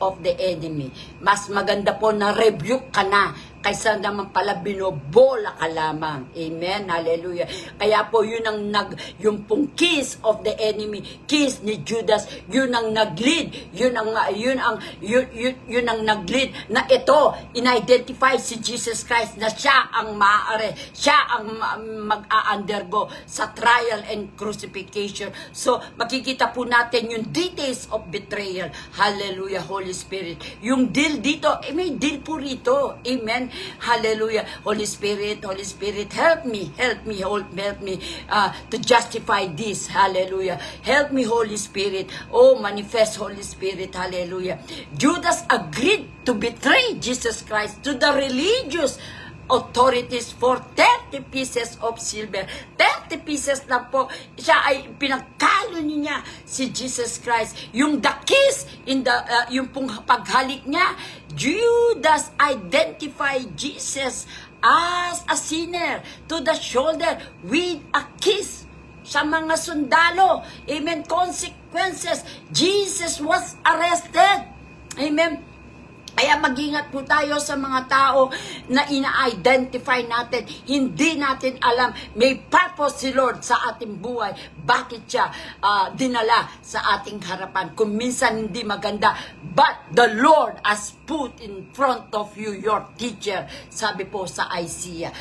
of the enemy. Mas maganda po na rebuke ka na kaysa naman pala binobola ka lamang. Amen. Hallelujah. Kaya po yun ang yung pong kiss of the enemy, kiss ni Judas, yun ang nag-lead, yun ang nag-lead na ito, in-identify si Jesus Christ na siya ang maaari, siya ang mag-a-undergo sa trial and crucifixion. So, makikita po natin yung details of betrayal. Hallelujah, Holy Spirit. Yung deal dito, may deal po rito. Amen. Hallelujah. Holy Spirit, help me to justify this. Hallelujah. Help me, Holy Spirit. Oh, manifest, Holy Spirit. Hallelujah. Judas agreed to betray Jesus Christ to the religious authorities for 30 pieces of silver. 30 pieces lang po. Siya ay pinagkalo niya si Jesus Christ. Yung the kiss, yung pong paghalik niya, Judas identified Jesus as a sinner to the shoulder with a kiss. Sa mga sundalo, amen, consequences, Jesus was arrested. Amen. Kaya mag-ingat po tayo sa mga tao na ina-identify natin. Hindi natin alam, may purpose si Lord sa ating buhay. Bakit siya dinala sa ating harapan? Kung minsan hindi maganda, but the Lord has put in front of you your teacher. Sabi po sa Isaiah.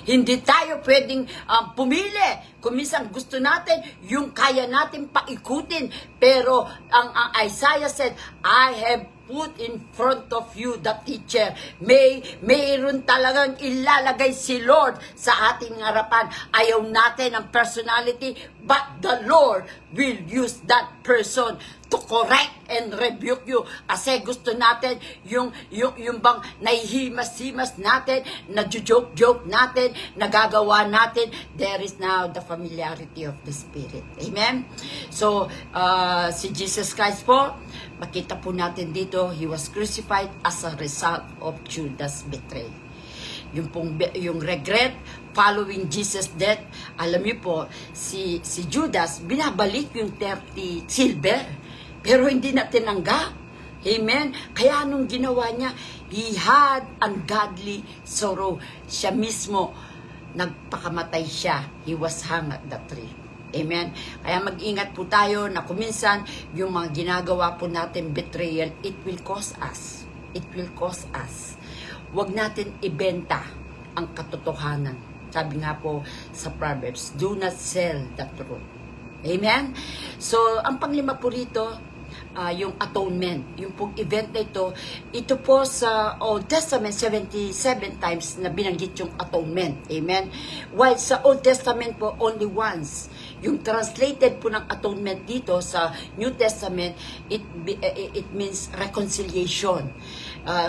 Hindi tayo pwedeng pumili. Kung minsan gusto natin, yung kaya natin paikutin. Pero ang Isaiah said, I have put in front of you the teacher. Mayroon talagang ilalagay si Lord sa ating harapan. Ayaw natin ang personality, but the Lord will use that person to correct and rebuke you. Kasi gusto natin yung bang nahihimas-himas natin, na-joke natin, nagagawa natin. There is now the familiarity of the Spirit. Amen? So, si Jesus Christ po, makita po natin dito, He was crucified as a result of Judas' betrayal. Yung regret following Jesus' death, alam niyo po, si Judas, binabalik yung 30 silver, pero hindi na tinanggap. Amen? Kaya anong ginawa niya? He had ungodly sorrow. Siya mismo, nagpakamatay siya. He was hung at the tree. Amen? Kaya mag-ingat po tayo na kuminsan yung mga ginagawa po natin betrayal, it will cost us. It will cost us. Huwag natin ibenta ang katotohanan. Sabi nga po sa Proverbs, do not sell the truth. Amen? So, ang panglima po rito, yung atonement, yung pong event na ito po sa Old Testament 77 times na binanggit yung atonement. Amen? While sa Old Testament po only once. Yung translated po ng atonement dito sa New Testament, it means reconciliation.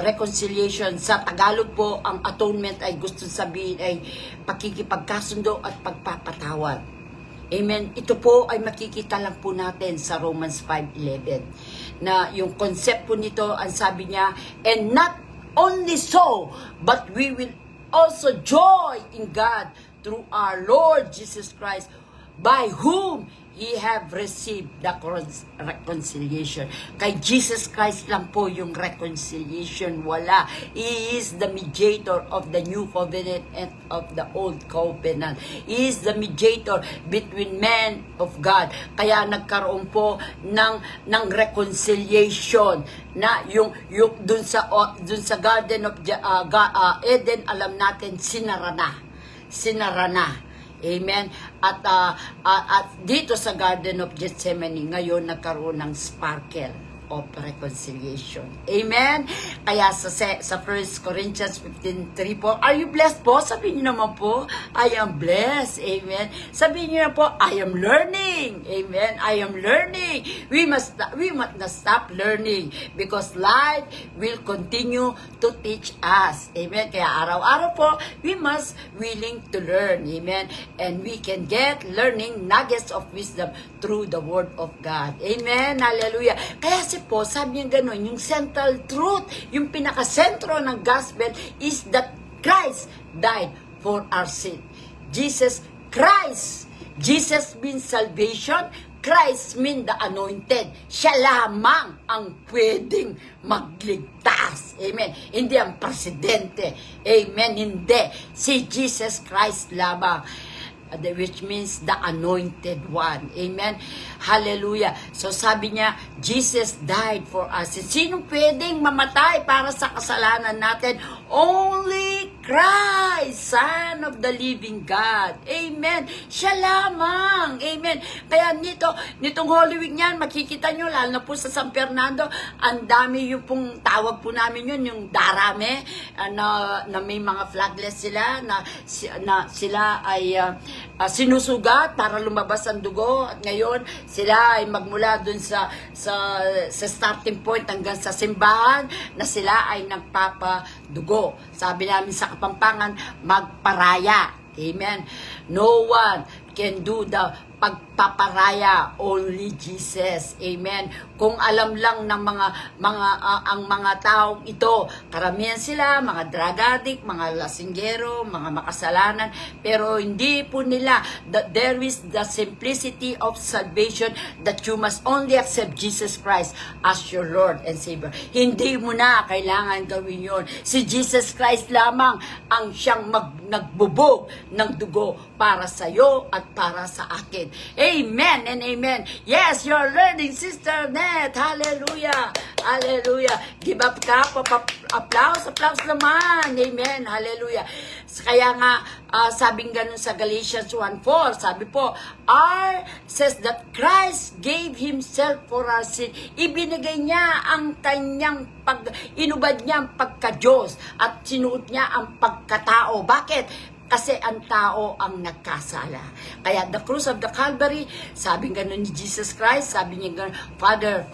Reconciliation. Sa Tagalog po, ang atonement ay gusto sabihin ay pakikipagkasundo at pagpapatawad. Amen. Ito po ay makikita lang po natin sa Romans 5:11 na yung concept po nito, ang sabi niya, and not only so, but we will also joy in God through our Lord Jesus Christ, by whom He have received the reconciliation. Kay Jesus Christ lang po yung reconciliation. Wala. He is the mediator of the new covenant and of the old covenant. He is the mediator between men of God. Kaya nagkaroon po ng reconciliation na yung dun sa Garden of Eden, alam natin sinara na. Amen. At dito sa Garden of Gethsemane, ngayon nagkaroon ng sparkle of reconciliation. Amen. Kaya sa 1 Corinthians 15:3 po, are you blessed po? Sabihin niyo naman po, I am blessed. Amen. Sabihin niyo na po, I am learning. Amen. I am learning. We must not stop learning because life will continue to teach us. Amen. Kaya araw-araw po, we must willing to learn. Amen. And we can get learning nuggets of wisdom through the Word of God. Amen. Hallelujah. Kaya po, sabi niya gano'n, yung central truth, yung pinakasentro ng gospel is that Christ died for our sin. Jesus Christ. Jesus means salvation. Christ means the anointed. Siya lamang ang pwedeng magligtas. Amen. Hindi ang presidente. Amen. Hindi. Si Jesus Christ lamang. Which means the anointed one. Amen. Hallelujah. So sabi niya, Jesus died for us. Sinong pwedeng mamatay para sa kasalanan natin? Only Christ, Son of the living God. Amen. Siya lamang. Amen. Kaya nitong Holy Week niyan, makikita nyo, lalo na po sa San Fernando, ang dami yung pong tawag po namin yun, yung darame, na may mga flagless sila, na sila ay sinusugat para lumabas ang dugo. At ngayon, sila ay magmula dun sa starting point hanggang sa simbahan, na sila ay nagpapadugo. Sabi namin sa Kapampangan, magparaya. Amen. No one can do the pagpaparaya, only Jesus. Amen. Kung alam lang ng ang mga taong ito, karamihan sila mga drug addict, mga lasinggero, mga makasalanan, pero hindi po nila that there is the simplicity of salvation that you must only accept Jesus Christ as your Lord and Savior. Hindi mo na kailangan gawin yon. Si Jesus Christ lamang ang siyang nagbubog ng dugo para sa iyo at para sa akin. Amen and amen. Yes, you're learning, Sister Net. Hallelujah. Hallelujah. Give up ka. Applause naman. Amen. Hallelujah. Kaya nga, sabing ganun sa Galatians 1:4, sabi po, says that Christ gave Himself for our sin. Ibinigay niya ang kanyang inubad niya ang pagka-Diyos at sinuot niya ang pagkatao. Bakit? Kasi ang tao ang nagkasala. Kaya the cross of the Calvary, sabi nga ni Jesus Christ, sabi niya nga, Father,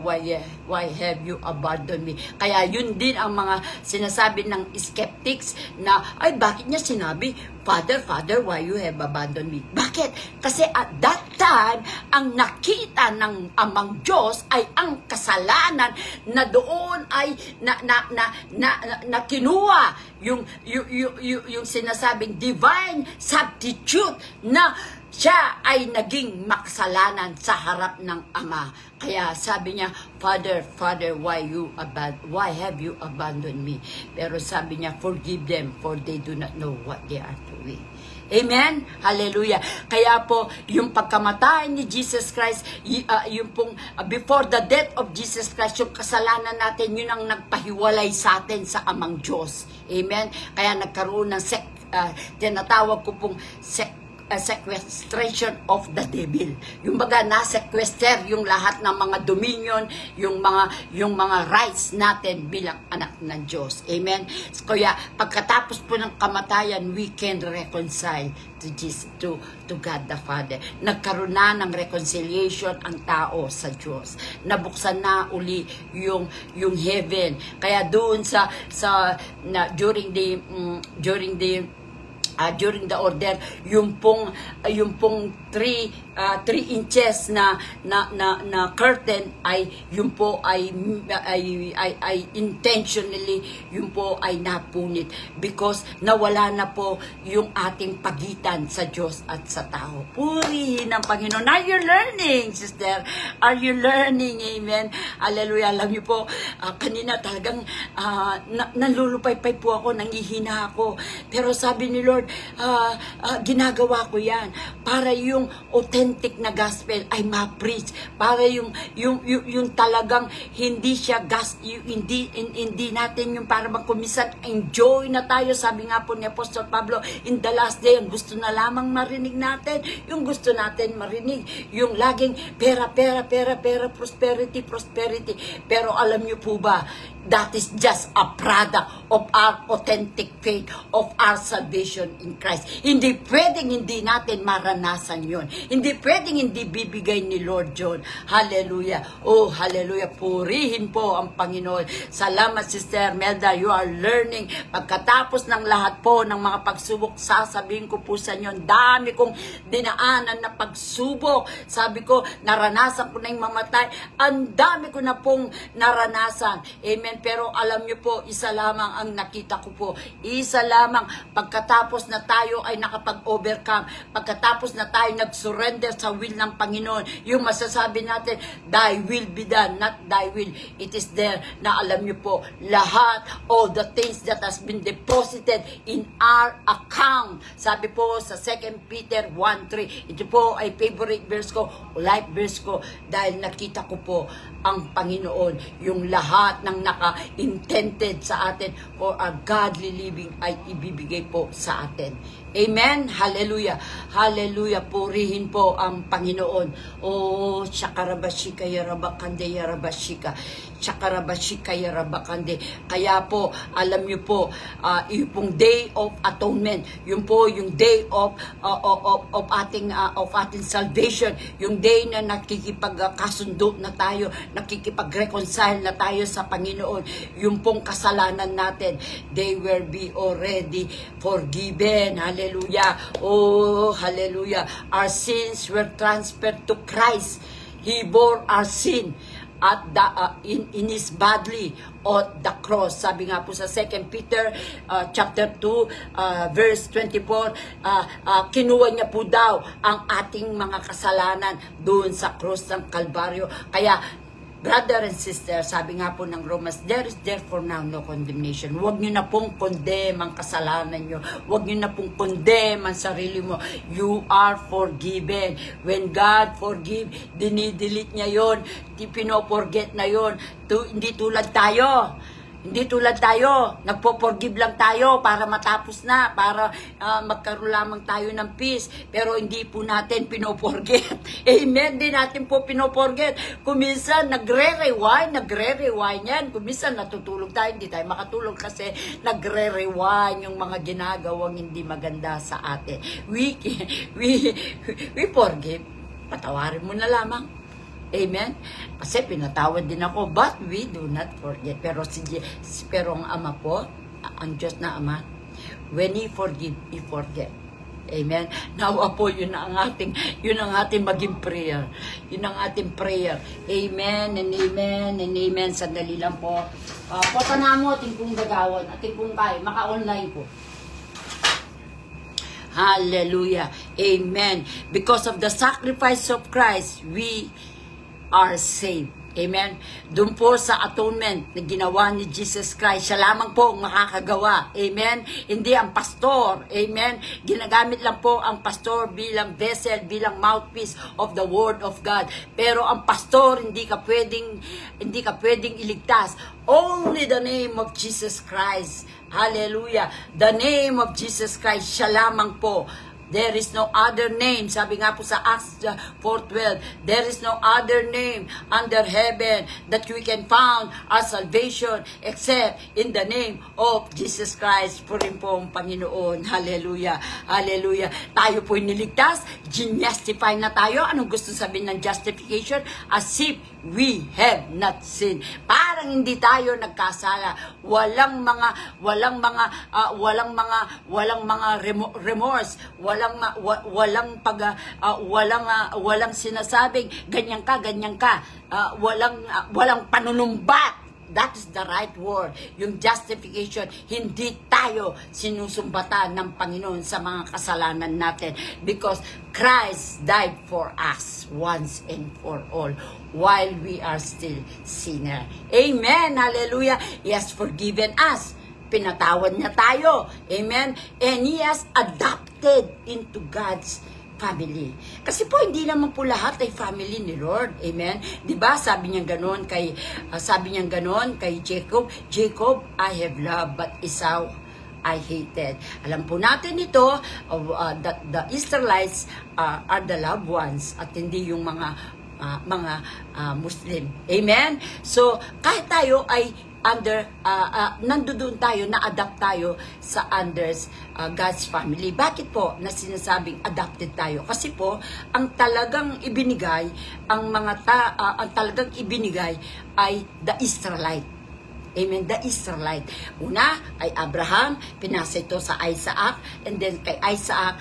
why have you abandoned me? Kaya yun din ang mga sinasabi ng skeptics na, ay bakit niya sinabi, Father, why you have abandoned me? Bakit? Kasi at that time, ang nakita ng amang Diyos ay ang kasalanan na doon ay na kinuha yung sinasabing divine substitute na siya ay naging makasalanan sa harap ng Ama. Kaya sabi niya, Father, why have you abandoned me? Pero sabi niya, forgive them, for they do not know what they are doing. Amen? Hallelujah. Kaya po, yung pagkamatay ni Jesus Christ, yung pong, before the death of Jesus Christ, yung kasalanan natin, yun ang nagpahiwalay sa atin sa Amang Diyos. Amen? Kaya nagkaroon ng tinatawag ko pong sequestration of the devil. Yung baga na-sequester yung lahat ng mga dominion, yung mga rights natin bilang anak ng Diyos. Amen. Kaya pagkatapos po ng kamatayan, we can reconcile to Jesus, to God the Father. Nagkaroon na ng reconciliation ang tao sa Diyos. Nabuksan na uli yung heaven. Kaya doon during the order, yung pong 3 inches na curtain ay yung po ay intentionally yung po ay napunit because nawala na po yung ating pagitan sa Diyos at sa tao. Purihin ang Panginoon. Are you learning, sister? Are you learning? Amen. Hallelujah. Alam niyo po, kanina talagang nalulupay-pay po ako, nangihina ako. Pero sabi ni Lord, ginagawa ko yan para yung authentic na gospel ay ma-preach, para yung talagang hindi siya hindi natin yung para magkumisan, enjoy na tayo. Sabi nga po ni Apostol Pablo, in the last day, ang gusto na lamang marinig natin, yung gusto natin marinig, yung laging pera, prosperity. Pero alam niyo po ba, that is just a product of our authentic faith, of our salvation in Christ. Hindi pwedeng hindi natin maranasan yon. Hindi pwedeng hindi bibigay ni Lord John. Hallelujah. Oh, hallelujah. Purihin po ang Panginoon. Salamat, Sister Melda. You are learning. Pagkatapos ng lahat po ng mga pagsubok, sasabihin ko po sa inyo, dami kong dinaanan na pagsubok. Sabi ko, naranasan ko na yung mamatay. Ang dami ko na pong naranasan. Amen. Amen. Pero alam niyo po, isa lamang ang nakita ko po. Isa lamang, pagkatapos na tayo ay nakapag-overcome, pagkatapos na tayo nag-surrender sa will ng Panginoon, yung masasabi natin, thy will be done, not thy will. It is there na alam niyo po, lahat, all the things that has been deposited in our account. Sabi po sa 2 Peter 1:3, ito po ay favorite verse ko, life verse ko, dahil nakita ko po ang Panginoon, yung lahat ng naka-intended sa atin for a godly living ay ibibigay po sa atin. Amen? Hallelujah. Hallelujah. Purihin po ang Panginoon. Oh, Chakarabashika Yarabakande Yarabashika. Chakarabashika Yarabakande. Kaya po, alam niyo po, yung pong Day of Atonement, yun po yung day of ating salvation, yung day na nakikipagkasundo na tayo, nakikipag-reconcile na tayo sa Panginoon, yung pong kasalanan natin, they will be already forgiven. Hallelujah. Oh, hallelujah. Our sins were transferred to Christ. He bore our sin at in His body on the cross. Sabi nga po sa 2 Peter chapter 2 verse 24, kinuha niya po daw ang ating mga kasalanan doon sa cross ng Kalbaryo. Kaya brother and sister, sabi nga po ng Romans, there is therefore now no condemnation. Huwag niyo na pong condemn ang kasalanan niyo. Huwag niyo na pong condemn ang sarili mo. You are forgiven. When God forgive, dinidelete niya yon, pinoforget na yon. Hindi tulad tayo. Hindi tulad tayo, nagpo-forgive lang tayo para matapos na, para magkaroon lamang tayo ng peace. Pero hindi po natin pinoforget. Amen, di natin po pinoforget. Kuminsan nagre-rewind yan. Kuminsan natutulog tayo, hindi tayo makatulog kasi nagre-rewind yung mga ginagawang hindi maganda sa atin. We forgive. Patawarin mo na lamang. Amen? Kasi pinatawad din ako, but we do not forget. Pero ang Ama po, ang Diyos na Ama, when He forgive, He forget. Amen? Nawa po, yun ang ating maging prayer. Yun ang ating prayer. Amen and amen and amen. Sandali lang po. Pota na mo, ating pong gagawin, ating pong kay, maka-online po. Hallelujah. Amen. Because of the sacrifice of Christ, we are saved. Amen. Doon po sa atonement na ginawa ni Jesus Christ, siya lamang po ang makakagawa. Amen. Hindi ang pastor. Amen. Ginagamit lang po ang pastor bilang vessel, bilang mouthpiece of the word of God. Pero ang pastor, hindi ka pwedeng iligtas. Only the name of Jesus Christ. Hallelujah. The name of Jesus Christ, siya lamang po. There is no other name. Sabi nga po sa Acts 4:12, there is no other name under heaven that we can found our salvation except in the name of Jesus Christ. Purin po ang Panginoon. Hallelujah. Hallelujah. Tayo po'y niligtas. Justify na tayo. Anong gusto sabihin ng justification? As if we have not sinned. Parang hindi tayo nagkasala. Walang mga remorse. Walang sinasabing ganyan ka. Walang panunumbat. That is the right word. Yung justification, hindi tayo sinusumbatan ng Panginoon sa mga kasalanan natin because Christ died for us once and for all while we are still sinner. Amen. Hallelujah. He has forgiven us. Pinatawad niya tayo. Amen. And He has adopted into God's family. Kasi po hindi naman po lahat ay family ni Lord. Amen. 'Di ba? Sabi niya ganoon kay Jacob, I have loved but Esau I hated. Alam po natin ito that the Israelites are the loved ones at hindi yung mga Muslim. Amen. So kahit tayo ay nandoon tayo, na-adapt tayo sa under God's family. Bakit po na sinasabing adopted tayo? Kasi po, ang talagang ibinigay ay the Israelite. Amen. The Israelite. Una, kay Abraham, pinasa ito sa Isaac, and then kay Isaac,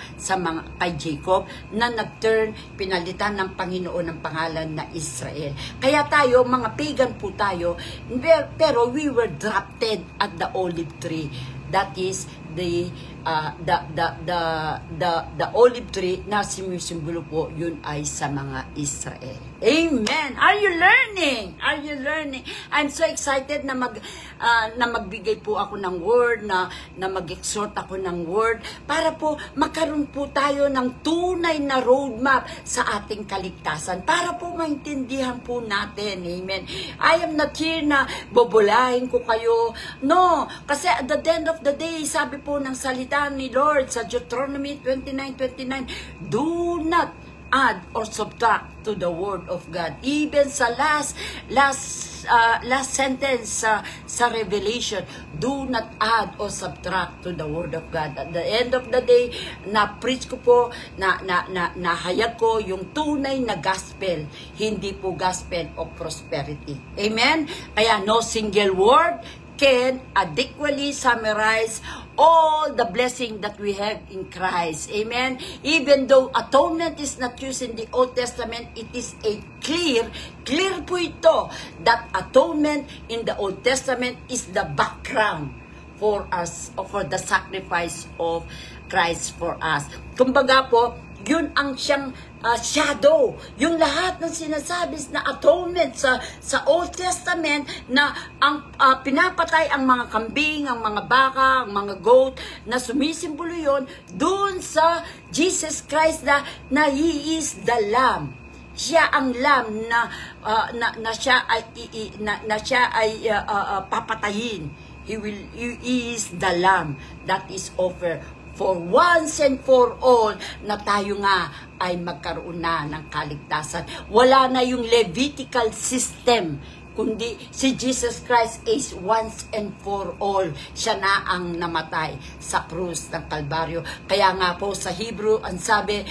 kay Jacob, na nag-turn, pinalitan ng Panginoon ng pangalan na Israel. Kaya tayo, mga pagan po tayo, pero we were drafted at the olive tree. That is the olive tree na simbolo po, yun ay sa mga Israel. Amen. Are you learning? Are you learning? I'm so excited na magbigay po ako ng word, na mag-exhort ako ng word para po magkaroon po tayo ng tunay na roadmap sa ating kaligtasan, para po maintindihan po natin. Amen. I am not here na bobolahin ko kayo. No, kasi at the end of the day, sabi po ng salita ni Lord sa Deuteronomy 29:29, do not add or subtract to the word of God. Even sa last sentence sa Revelation, do not add or subtract to the word of God. At the end of the day, na-preach ko po, nahayag ko yung tunay na gospel, hindi po gospel of prosperity. Amen? Kaya no single word can adequately summarize all the blessing that we have in Christ. Amen? Even though atonement is not used in the Old Testament, it is a clear po ito, that atonement in the Old Testament is the background for us, for the sacrifice of Christ for us. Kumbaga po, yun ang siyang shadow. Yung lahat ng sinasabi na atonement sa Old Testament, na ang pinapatay ang mga kambing, ang mga baka, ang mga goat, na sumisimbolo yun dun sa Jesus Christ na He is the Lamb. Siya ang lamb na siya ay papatayin. He is the lamb that is offered for once and for all, na tayo nga ay magkaroon na ng kaligtasan. Wala na yung Levitical system, kundi si Jesus Christ is once and for all. Siya na ang namatay sa krus ng Kalbaryo. Kaya nga po sa Hebrew, ang sabi,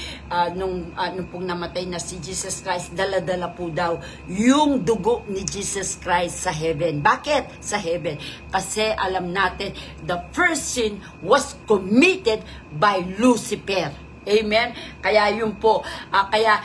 nung pong namatay na si Jesus Christ, dala-dala po daw yung dugo ni Jesus Christ sa heaven. Bakit sa heaven? Kasi alam natin, the first sin was committed by Lucifer. Amen? Kaya yun po, kaya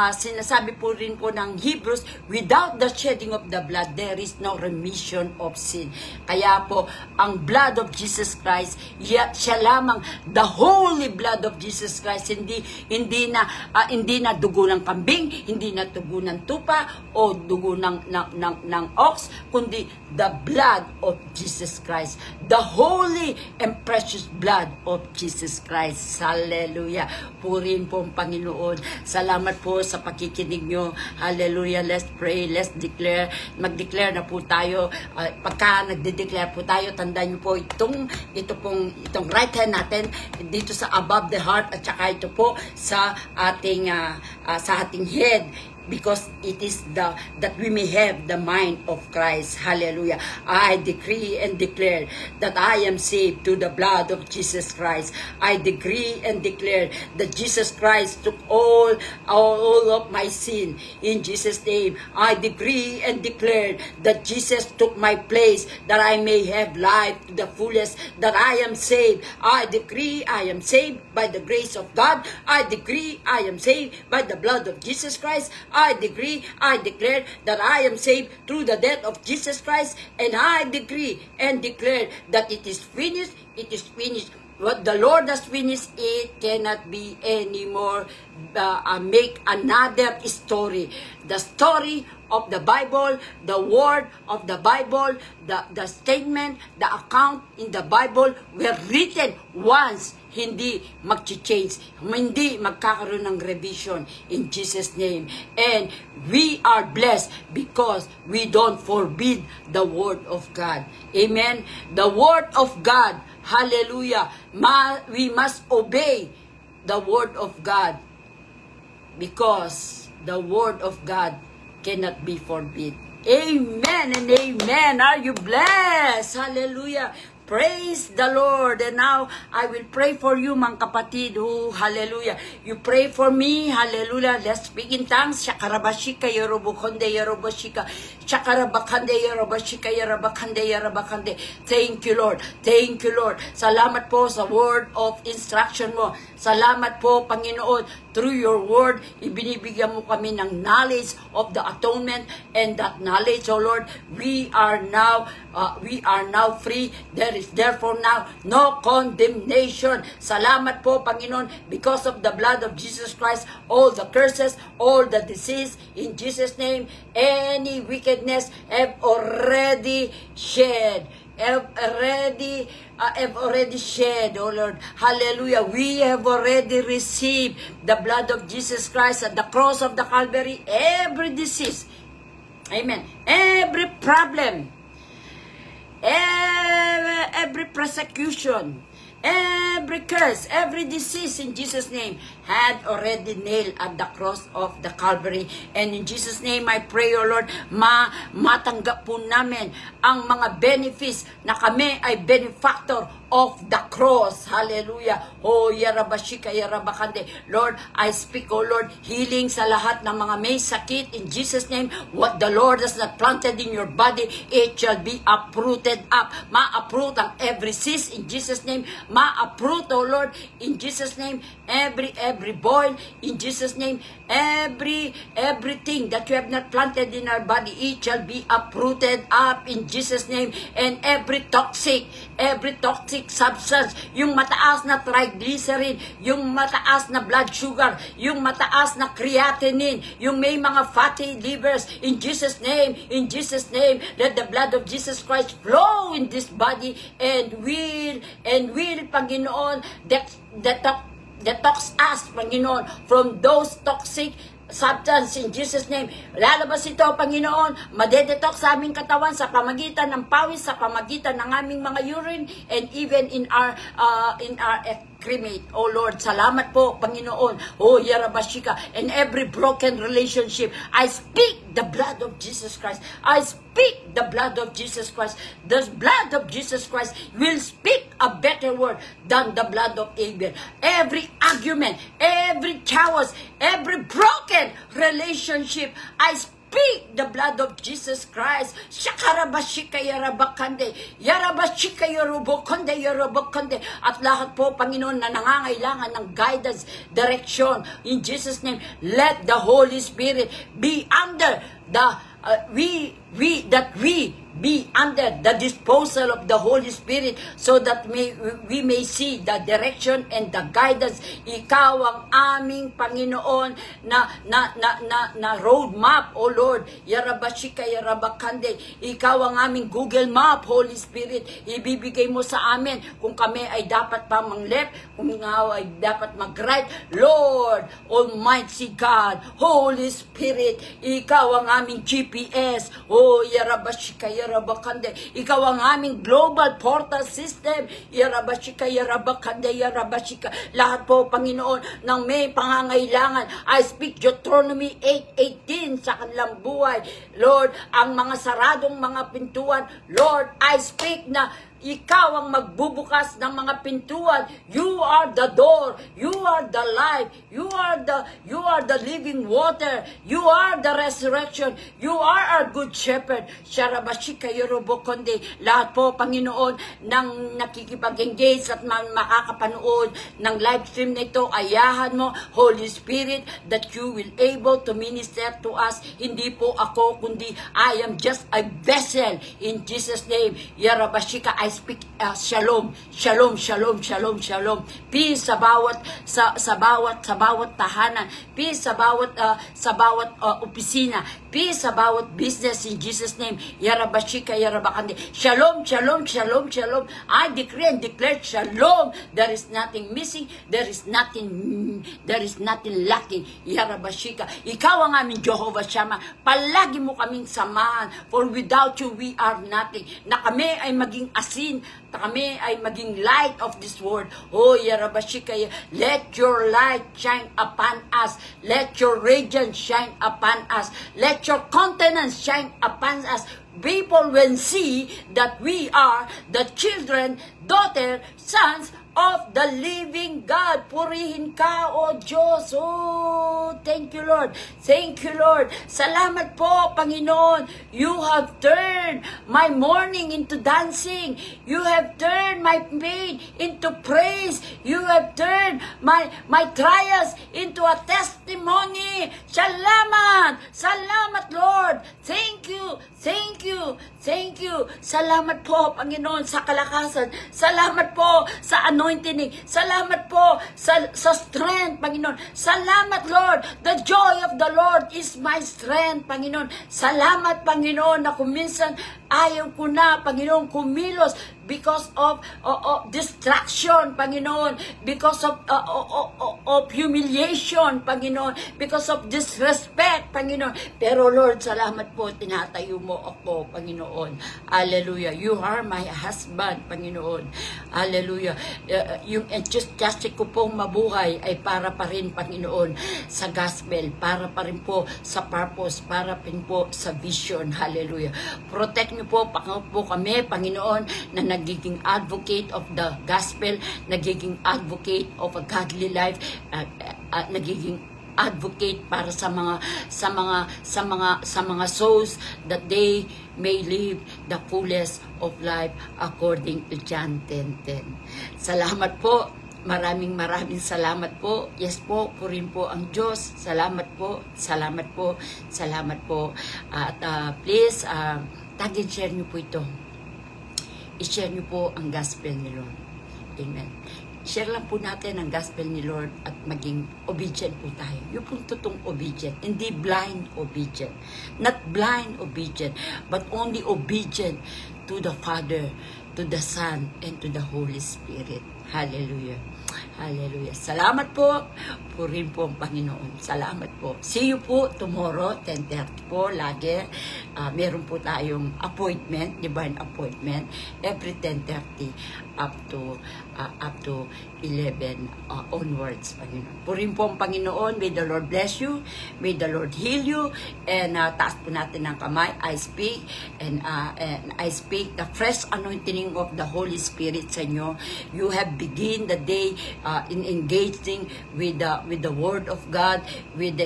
sinasabi po rin po ng Hebrews, without the shedding of the blood, there is no remission of sin. Kaya po, ang blood of Jesus Christ, siya lamang, the holy blood of Jesus Christ, hindi na dugo ng kambing, hindi na dugo ng tupa, o dugo ng ox, kundi the blood of Jesus Christ, the holy and precious blood of Jesus Christ. Hallelujah. Purin po ang Panginoon. Salamat po sa pakikinig nyo. Hallelujah. Let's pray. Let's declare. Mag-declare na po tayo. Pagka nagde-declare po tayo, tandaan nyo po itong right hand natin dito sa above the heart, at saka ito po sa ating head. Because it is that we may have the mind of Christ. Hallelujah. I decree and declare that I am saved through the blood of Jesus Christ. I decree and declare that Jesus Christ took all of my sin. In Jesus' name, I decree and declare that Jesus took my place, that I may have life to the fullest, that I am saved. I decree I am saved by the grace of God. I decree I am saved by the blood of Jesus Christ. I decree, I declare that I am saved through the death of Jesus Christ, and I decree and declare that it is finished, it is finished. What the Lord has finished, it cannot be anymore. Make another story. The story of the Bible, the word of the Bible, the statement, the account in the Bible were written once. Hindi mag-change, hindi magkakaroon ng revision in Jesus' name. And we are blessed because we don't forbid the word of God. Amen? The word of God, hallelujah, we must obey the word of God because the word of God cannot be forbid. Amen and amen. Are you blessed? Hallelujah. Praise the Lord. And now, I will pray for you, mga kapatid. Oh, hallelujah. You pray for me. Hallelujah. Let's speak in tongues. Shakarabashika, Yorobukonde, Yorobashika. Shakarabakande, Yorobashika, Yorobakande, Yorobakande. Thank you, Lord. Thank you, Lord. Salamat po sa word of instruction mo. Salamat po, Panginoon. Through your word, ibinibigyan mo kami ng knowledge of the atonement, and that knowledge, oh Lord, we are now free. There is therefore now no condemnation. Salamat po, Panginoon, because of the blood of Jesus Christ, all the curses, all the disease, in Jesus' name, any wickedness have already shed. Have already shed, oh Lord. Hallelujah. We have already received the blood of Jesus Christ at the cross of the Calvary. Every disease, amen, every problem, every persecution, every curse, every disease, in Jesus' name, had already nailed at the cross of the Calvary. And in Jesus' name, I pray, O Lord, matanggap po namin ang mga benefits na kami ay benefactor of the cross. Hallelujah. Oh, yarabashika, yarabakande. Lord, I speak, oh Lord, healing sa lahat ng mga may sakit. In Jesus' name, what the Lord has not planted in your body, it shall be uprooted up. Ma-uproot ang every cyst in Jesus' name. Ma-uproot, oh Lord, in Jesus' name, every boil, in Jesus' name, everything that you have not planted in our body, it shall be uprooted up in Jesus' name. And every toxic substance, yung mataas na triglyceride, yung mataas na blood sugar, yung mataas na creatinine, yung may mga fatty livers, in Jesus' name, let the blood of Jesus Christ flow in this body and will, Panginoon, detox us, Panginoon, from those toxic substance in Jesus' name. Lalabas ito, Panginoon, madedetox sa aming katawan sa pamagitan ng pawis, sa pamagitan ng aming mga urine, and even in our excremate. Oh Lord, salamat po, Panginoon. Oh, yarabashika, and every broken relationship, I speak the blood of Jesus Christ. I speak the blood of Jesus Christ. The blood of Jesus Christ will speak a better word than the blood of Abel. Every argument, every chaos, every broken relationship, I speak the blood of Jesus Christ. Shakarabashika yarabakande, yarabashika yorobokande, yorobokande. At lahat po, Panginoon, na nangangailangan ng guidance, direction, in Jesus' name, let the Holy Spirit be under the we be under the disposal of the Holy Spirit, so that we may see the direction and the guidance. Ikaw ang aming Panginoon na road map, O Lord. Yarabashika, yarabakande. Ikaw ang aming Google Map, Holy Spirit. Ibibigay mo sa amin kung kami ay dapat pa mang-left, kung ikaw ay dapat mag-right. Lord, Almighty God, Holy Spirit, ikaw ang aming GPS. Oh, yarabashika, yarabakande. Ikaw ang aming global portal system. Yarabashika, yarabakande, yarabashika. Lahat po, Panginoon, ng may pangangailangan, I speak Deuteronomy 8:18 sa kanilang buhay. Lord, ang mga saradong mga pintuan, Lord, I speak na ikaw ang magbubukas ng mga pintuan. You are the door. You are the life. You are the living water. You are the resurrection. You are our good shepherd. Sharabashika yorobokonde. Lahat po, Panginoon, ng nakikipag-engage at makakapanood ng live stream na ito, ayahan mo, Holy Spirit, that you will able to minister to us. Hindi po ako, kundi I am just a vessel in Jesus' name. Yarabashika, I speak shalom, shalom, shalom, shalom, shalom. Peace sa bawat tahanan. Peace sa bawat opisina. Peace sa bawat business in Jesus' name. Yarabashika, yarabakande. Shalom, shalom, shalom, shalom. I decree and declare shalom. There is nothing missing. There is nothing lacking. Yarabashika. Ikaw ang aming Jehovah Shammah. Palagi mo kaming samahan. For without you, we are nothing. Na kami ay maging asin, kami ay maging light of this world. Oh, yarabashika, let your light shine upon us. Let your radiance shine upon us. Let your countenance shine upon us. people will see that we are the children, daughter, sons of the living God. Purihin ka, O Diyos. Oh, thank you, Lord. Thank you, Lord. Salamat po, Panginoon. You have turned my mourning into dancing. You have turned my pain into praise. You have turned my trials into a testimony. Salamat. Salamat, Lord. Thank you. Thank you. Thank you. Salamat po, Panginoon, sa kalakasan. Salamat po sa anointing. Salamat po sa strength, Panginoon. Salamat, Lord. The joy of the Lord is my strength, Panginoon. Salamat, Panginoon, na kung minsan ayaw ko na, Panginoon, kumilos because of distraction, Panginoon, because of humiliation, Panginoon, because of disrespect, Panginoon. Pero Lord, salamat po, tinatayo mo ako, Panginoon. Hallelujah. You are my husband, Panginoon. Hallelujah. Yung enthusiastic ko pong mabuhay ay para pa rin, Panginoon, sa gospel, para pa rin po sa purpose, para pa rin po sa vision. Hallelujah. Protect niyo po kami, Panginoon, na nagiging advocate of the gospel, nagiging advocate of a godly life, nagiging advocate para sa mga souls that they may live the fullest of life according to John 10:10. Salamat po. Maraming salamat po. Yes po, purin po ang Diyos. Salamat po. Salamat po. Salamat po. At please, tag and share niyo po ito. I-share niyo po ang gospel ni Lord. Amen. Share lang po natin ang gospel ni Lord at maging obedient po tayo. Yung pong totoong obedient. Hindi blind obedient. Not blind obedient, but only obedient to the Father, to the Son, and to the Holy Spirit. Hallelujah. Hallelujah. Salamat po. Purin po ang Panginoon. Salamat po. See you po tomorrow, 10:30 po, lagi. Meron po tayong appointment, divine appointment, every 10:30 up to 11 onwards, Panginoon. Purin po ang Panginoon. May the Lord bless you. May the Lord heal you. And taas po natin ang kamay. I speak and I speak the fresh anointing of the Holy Spirit sa inyo. You have begin the day in engaging with the Word of God, with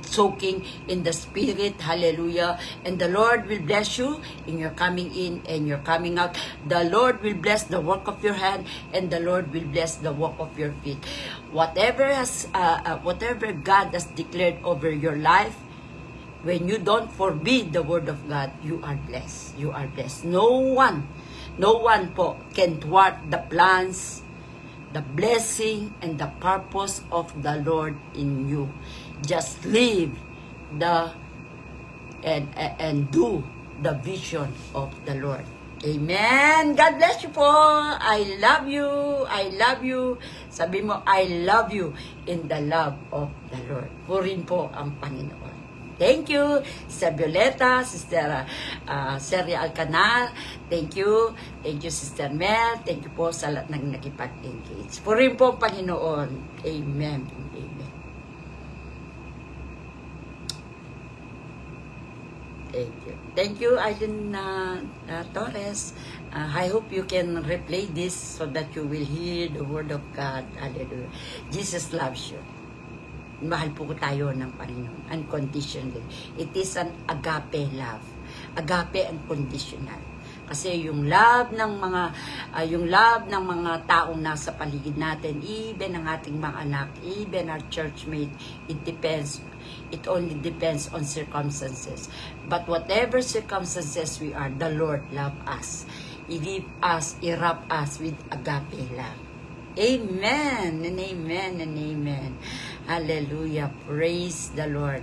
soaking in the Spirit. Hallelujah. And the Lord will bless you in your coming in and your coming out. The Lord will bless the work of your hand, and the Lord will bless the work of your feet. Whatever God has declared over your life, when you don't forbid the word of God, you are blessed. You are blessed. No one po can thwart the plans, the blessing, and the purpose of the Lord in you. Just live and do the vision of the Lord. Amen. God bless you po. I love you. I love you. Sabi mo, I love you in the love of the Lord. Purin po ang Panginoon. Thank you, Sister Violeta, Sister Seria Alcanal. Thank you. Thank you, Sister Mel. Thank you po sa lahat ng nakipag-engage. Purin po ang Panginoon. Amen. Amen. Thank you. Thank you, Aileen Torres. I hope you can replay this so that you will hear the word of God. Hallelujah. Jesus loves you. Mahal po tayo ng Panginoon. Unconditionally. It is an agape love. Agape unconditional. Kasi yung love ng mga taong nasa paligid natin, even ang ating mga anak, even our churchmate, it only depends on circumstances. But whatever circumstances we are, the Lord love us. He wrap us with agape love. Amen and amen and amen. Hallelujah. Praise the Lord.